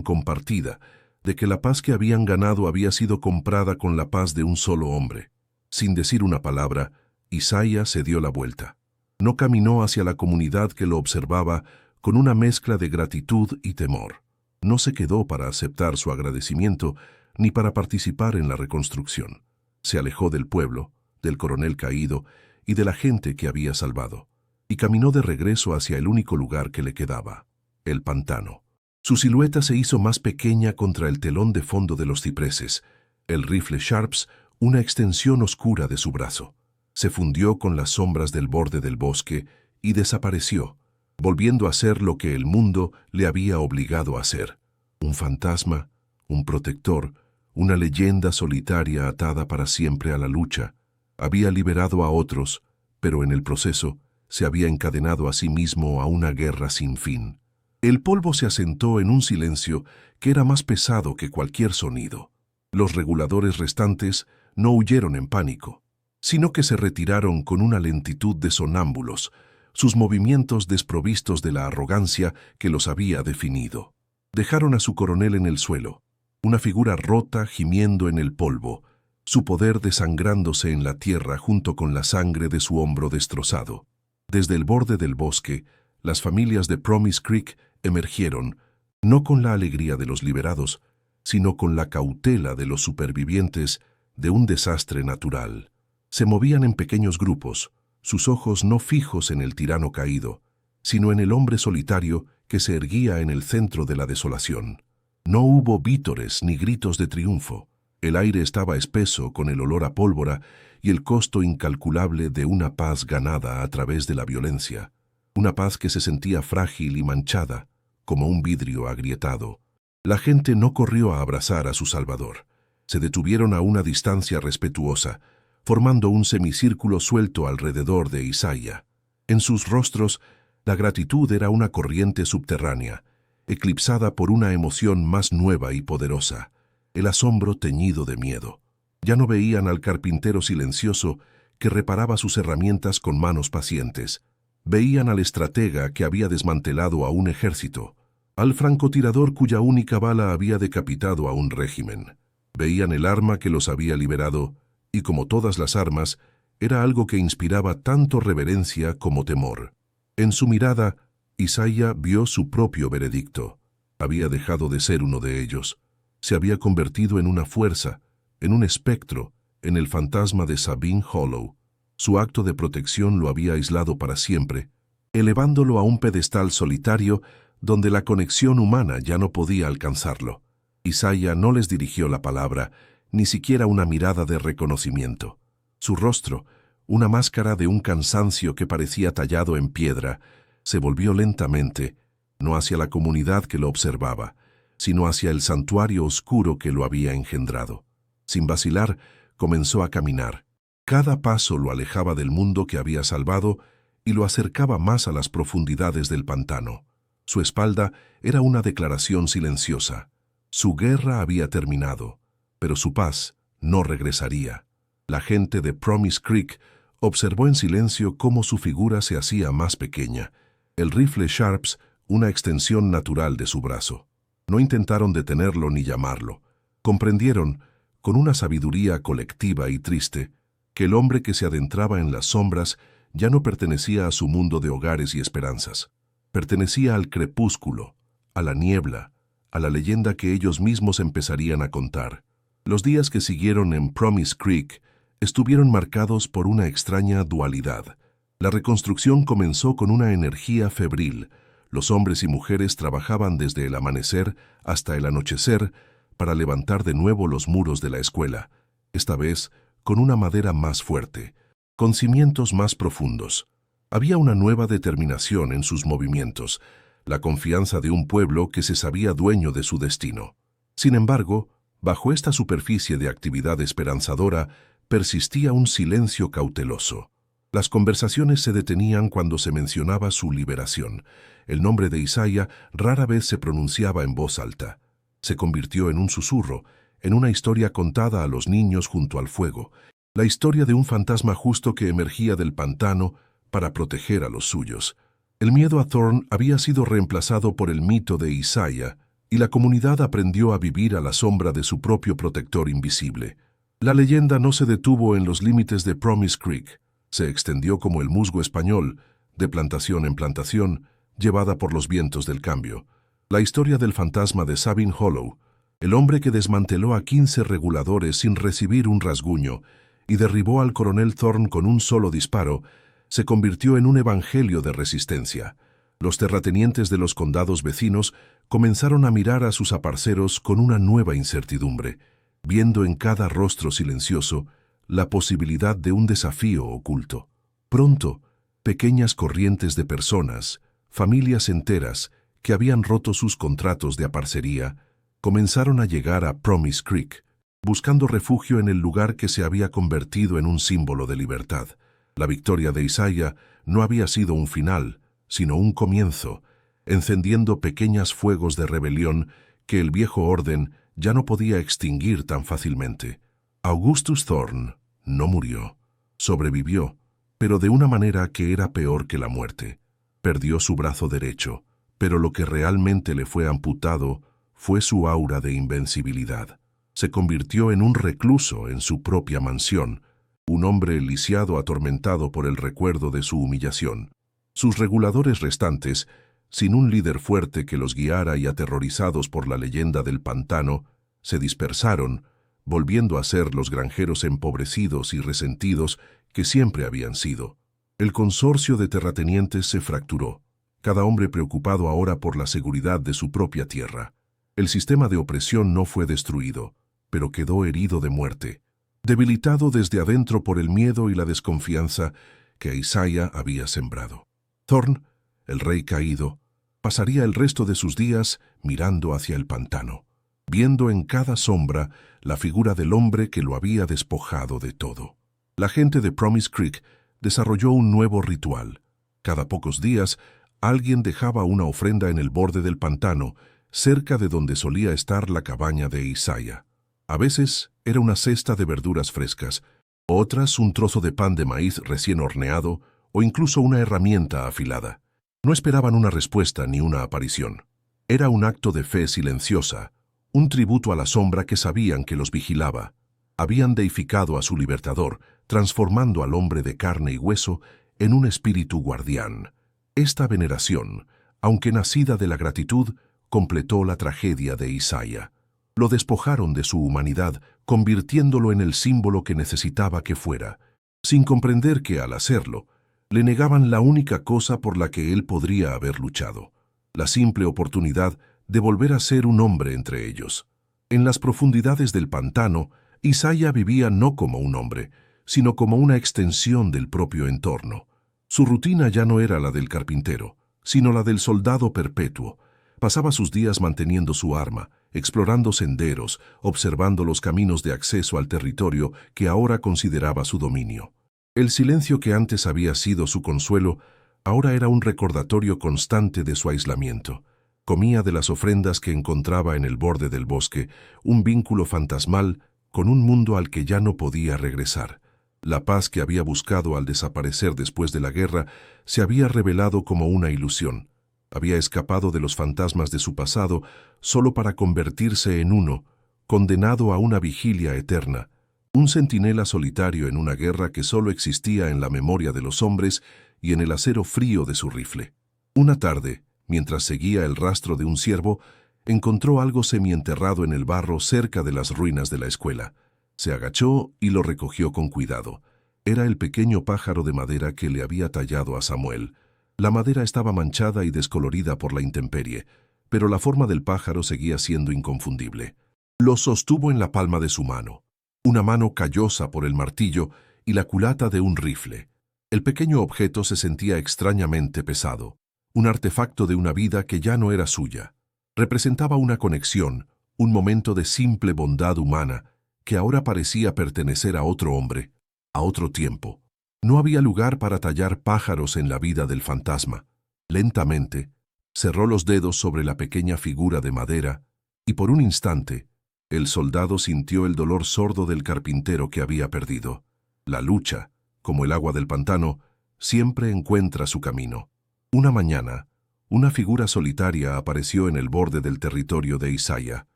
compartida de que la paz que habían ganado había sido comprada con la paz de un solo hombre. Sin decir una palabra, Isaiah se dio la vuelta. No caminó hacia la comunidad que lo observaba con una mezcla de gratitud y temor. No se quedó para aceptar su agradecimiento ni para participar en la reconstrucción. Se alejó del pueblo, del coronel caído y de la gente que había salvado, y caminó de regreso hacia el único lugar que le quedaba, el pantano. Su silueta se hizo más pequeña contra el telón de fondo de los cipreses, el rifle Sharps una extensión oscura de su brazo. Se fundió con las sombras del borde del bosque y desapareció, volviendo a ser lo que el mundo le había obligado a ser. Un fantasma, un protector, una leyenda solitaria atada para siempre a la lucha. Había liberado a otros, pero en el proceso se había encadenado a sí mismo a una guerra sin fin. El polvo se asentó en un silencio que era más pesado que cualquier sonido. Los reguladores restantes no huyeron en pánico, sino que se retiraron con una lentitud de sonámbulos, sus movimientos desprovistos de la arrogancia que los había definido. Dejaron a su coronel en el suelo, una figura rota gimiendo en el polvo, su poder desangrándose en la tierra junto con la sangre de su hombro destrozado. Desde el borde del bosque, las familias de Promise Creek emergieron, no con la alegría de los liberados, sino con la cautela de los supervivientes de un desastre natural. Se movían en pequeños grupos, sus ojos no fijos en el tirano caído, sino en el hombre solitario que se erguía en el centro de la desolación. No hubo vítores ni gritos de triunfo. El aire estaba espeso con el olor a pólvora y el costo incalculable de una paz ganada a través de la violencia. Una paz que se sentía frágil y manchada, como un vidrio agrietado. La gente no corrió a abrazar a su salvador. Se detuvieron a una distancia respetuosa, formando un semicírculo suelto alrededor de Isaiah. En sus rostros, la gratitud era una corriente subterránea, eclipsada por una emoción más nueva y poderosa, el asombro teñido de miedo. Ya no veían al carpintero silencioso que reparaba sus herramientas con manos pacientes. Veían al estratega que había desmantelado a un ejército, al francotirador cuya única bala había decapitado a un régimen. Veían el arma que los había liberado, y como todas las armas, era algo que inspiraba tanto reverencia como temor. En su mirada, Isaiah vio su propio veredicto. Había dejado de ser uno de ellos. Se había convertido en una fuerza, en un espectro, en el fantasma de Sabine Hollow. Su acto de protección lo había aislado para siempre, elevándolo a un pedestal solitario donde la conexión humana ya no podía alcanzarlo. Isaiah no les dirigió la palabra, ni siquiera una mirada de reconocimiento. Su rostro, una máscara de un cansancio que parecía tallado en piedra, se volvió lentamente, no hacia la comunidad que lo observaba, sino hacia el santuario oscuro que lo había engendrado. Sin vacilar, comenzó a caminar. Cada paso lo alejaba del mundo que había salvado y lo acercaba más a las profundidades del pantano. Su espalda era una declaración silenciosa. Su guerra había terminado, pero su paz no regresaría. La gente de Promise Creek observó en silencio cómo su figura se hacía más pequeña, el rifle Sharps una extensión natural de su brazo. No intentaron detenerlo ni llamarlo. Comprendieron, con una sabiduría colectiva y triste, que el hombre que se adentraba en las sombras ya no pertenecía a su mundo de hogares y esperanzas. Pertenecía al crepúsculo, a la niebla, a la leyenda que ellos mismos empezarían a contar. Los días que siguieron en Promise Creek estuvieron marcados por una extraña dualidad. La reconstrucción comenzó con una energía febril. Los hombres y mujeres trabajaban desde el amanecer hasta el anochecer para levantar de nuevo los muros de la escuela, esta vez con una madera más fuerte, con cimientos más profundos. Había una nueva determinación en sus movimientos, la confianza de un pueblo que se sabía dueño de su destino. Sin embargo, bajo esta superficie de actividad esperanzadora, persistía un silencio cauteloso. Las conversaciones se detenían cuando se mencionaba su liberación. El nombre de Isaiah rara vez se pronunciaba en voz alta. Se convirtió en un susurro, en una historia contada a los niños junto al fuego, la historia de un fantasma justo que emergía del pantano para proteger a los suyos. El miedo a Thorn había sido reemplazado por el mito de Isaiah, y la comunidad aprendió a vivir a la sombra de su propio protector invisible. La leyenda no se detuvo en los límites de Promise Creek. Se extendió como el musgo español, de plantación en plantación, llevada por los vientos del cambio. La historia del fantasma de Sabine Hollow, el hombre que desmanteló a 15 reguladores sin recibir un rasguño y derribó al coronel Thorn con un solo disparo, se convirtió en un evangelio de resistencia. Los terratenientes de los condados vecinos comenzaron a mirar a sus aparceros con una nueva incertidumbre, viendo en cada rostro silencioso la posibilidad de un desafío oculto. Pronto, pequeñas corrientes de personas, familias enteras, que habían roto sus contratos de aparcería, comenzaron a llegar a Promise Creek, buscando refugio en el lugar que se había convertido en un símbolo de libertad. La victoria de Isaiah no había sido un final, sino un comienzo, encendiendo pequeños fuegos de rebelión que el viejo orden ya no podía extinguir tan fácilmente. Augustus Thorn no murió, sobrevivió, pero de una manera que era peor que la muerte. Perdió su brazo derecho, pero lo que realmente le fue amputado fue su aura de invencibilidad. Se convirtió en un recluso en su propia mansión, un hombre lisiado atormentado por el recuerdo de su humillación. Sus reguladores restantes, sin un líder fuerte que los guiara y aterrorizados por la leyenda del pantano, se dispersaron, volviendo a ser los granjeros empobrecidos y resentidos que siempre habían sido. El consorcio de terratenientes se fracturó, cada hombre preocupado ahora por la seguridad de su propia tierra. El sistema de opresión no fue destruido, pero quedó herido de muerte, debilitado desde adentro por el miedo y la desconfianza que Isaiah había sembrado. Thorn, el rey caído, pasaría el resto de sus días mirando hacia el pantano, viendo en cada sombra la figura del hombre que lo había despojado de todo. La gente de Promise Creek desarrolló un nuevo ritual. Cada pocos días, alguien dejaba una ofrenda en el borde del pantano, cerca de donde solía estar la cabaña de Isaiah. A veces era una cesta de verduras frescas, otras un trozo de pan de maíz recién horneado o incluso una herramienta afilada. No esperaban una respuesta ni una aparición. Era un acto de fe silenciosa, un tributo a la sombra que sabían que los vigilaba. Habían deificado a su libertador, transformando al hombre de carne y hueso en un espíritu guardián. Esta veneración, aunque nacida de la gratitud, completó la tragedia de Isaiah. Lo despojaron de su humanidad, convirtiéndolo en el símbolo que necesitaba que fuera, sin comprender que, al hacerlo, le negaban la única cosa por la que él podría haber luchado, la simple oportunidad de volver a ser un hombre entre ellos. En las profundidades del pantano, Isaiah vivía no como un hombre, sino como una extensión del propio entorno. Su rutina ya no era la del carpintero, sino la del soldado perpetuo. Pasaba sus días manteniendo su arma, explorando senderos, observando los caminos de acceso al territorio que ahora consideraba su dominio. El silencio que antes había sido su consuelo, ahora era un recordatorio constante de su aislamiento. Comía de las ofrendas que encontraba en el borde del bosque, un vínculo fantasmal con un mundo al que ya no podía regresar. La paz que había buscado al desaparecer después de la guerra se había revelado como una ilusión. Había escapado de los fantasmas de su pasado solo para convertirse en uno, condenado a una vigilia eterna, un centinela solitario en una guerra que solo existía en la memoria de los hombres y en el acero frío de su rifle. Una tarde, mientras seguía el rastro de un ciervo, encontró algo semienterrado en el barro cerca de las ruinas de la escuela. Se agachó y lo recogió con cuidado. Era el pequeño pájaro de madera que le había tallado a Samuel. La madera estaba manchada y descolorida por la intemperie, pero la forma del pájaro seguía siendo inconfundible. Lo sostuvo en la palma de su mano, una mano callosa por el martillo y la culata de un rifle. El pequeño objeto se sentía extrañamente pesado, un artefacto de una vida que ya no era suya. Representaba una conexión, un momento de simple bondad humana que ahora parecía pertenecer a otro hombre, a otro tiempo. No había lugar para tallar pájaros en la vida del fantasma. Lentamente, cerró los dedos sobre la pequeña figura de madera y por un instante, el soldado sintió el dolor sordo del carpintero que había perdido. La lucha, como el agua del pantano, siempre encuentra su camino. Una mañana, una figura solitaria apareció en el borde del territorio de Isaiah.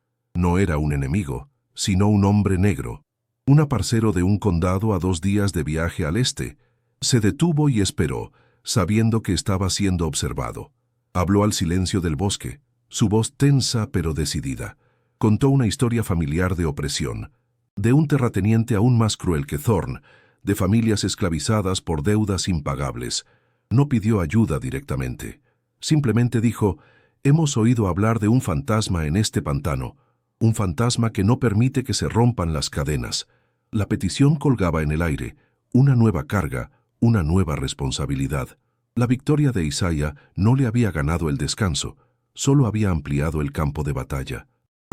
No era un enemigo, sino un hombre negro, un aparcero de un condado a 2 días de viaje al este. Se detuvo y esperó, sabiendo que estaba siendo observado. Habló al silencio del bosque, su voz tensa pero decidida. Contó una historia familiar de opresión, de un terrateniente aún más cruel que Thorn, de familias esclavizadas por deudas impagables. No pidió ayuda directamente. Simplemente dijo: «Hemos oído hablar de un fantasma en este pantano, un fantasma que no permite que se rompan las cadenas». La petición colgaba en el aire, una nueva carga, una nueva responsabilidad. La victoria de Isaiah no le había ganado el descanso, solo había ampliado el campo de batalla.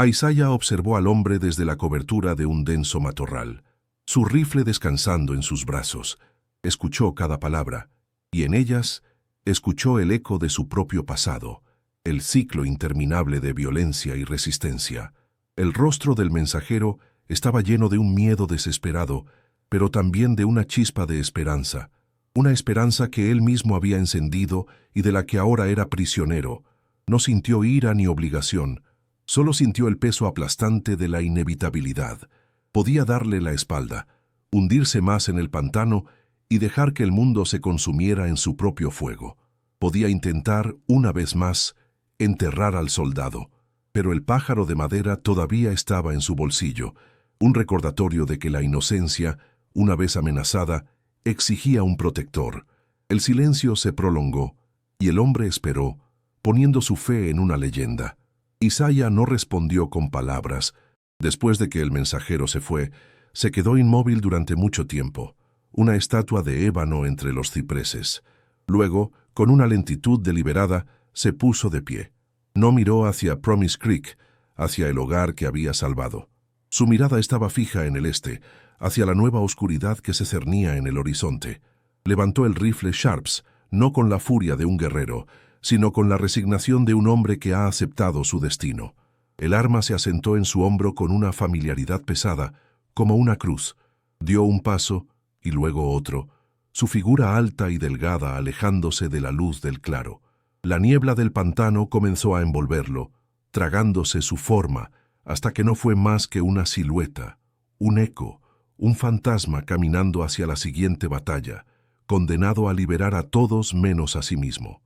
Isaiah observó al hombre desde la cobertura de un denso matorral, su rifle descansando en sus brazos. Escuchó cada palabra, y en ellas escuchó el eco de su propio pasado, el ciclo interminable de violencia y resistencia. El rostro del mensajero estaba lleno de un miedo desesperado, pero también de una chispa de esperanza, una esperanza que él mismo había encendido y de la que ahora era prisionero. No sintió ira ni obligación, solo sintió el peso aplastante de la inevitabilidad. Podía darle la espalda, hundirse más en el pantano y dejar que el mundo se consumiera en su propio fuego. Podía intentar, una vez más, enterrar al soldado, pero el pájaro de madera todavía estaba en su bolsillo, un recordatorio de que la inocencia, una vez amenazada, exigía un protector. El silencio se prolongó, y el hombre esperó, poniendo su fe en una leyenda. Isaiah no respondió con palabras. Después de que el mensajero se fue, se quedó inmóvil durante mucho tiempo, una estatua de ébano entre los cipreses. Luego, con una lentitud deliberada, se puso de pie. No miró hacia Promise Creek, hacia el hogar que había salvado. Su mirada estaba fija en el este, hacia la nueva oscuridad que se cernía en el horizonte. Levantó el rifle Sharps, no con la furia de un guerrero, sino con la resignación de un hombre que ha aceptado su destino. El arma se asentó en su hombro con una familiaridad pesada, como una cruz. Dio un paso, y luego otro, su figura alta y delgada alejándose de la luz del claro. La niebla del pantano comenzó a envolverlo, tragándose su forma, hasta que no fue más que una silueta, un eco, un fantasma caminando hacia la siguiente batalla, condenado a liberar a todos menos a sí mismo.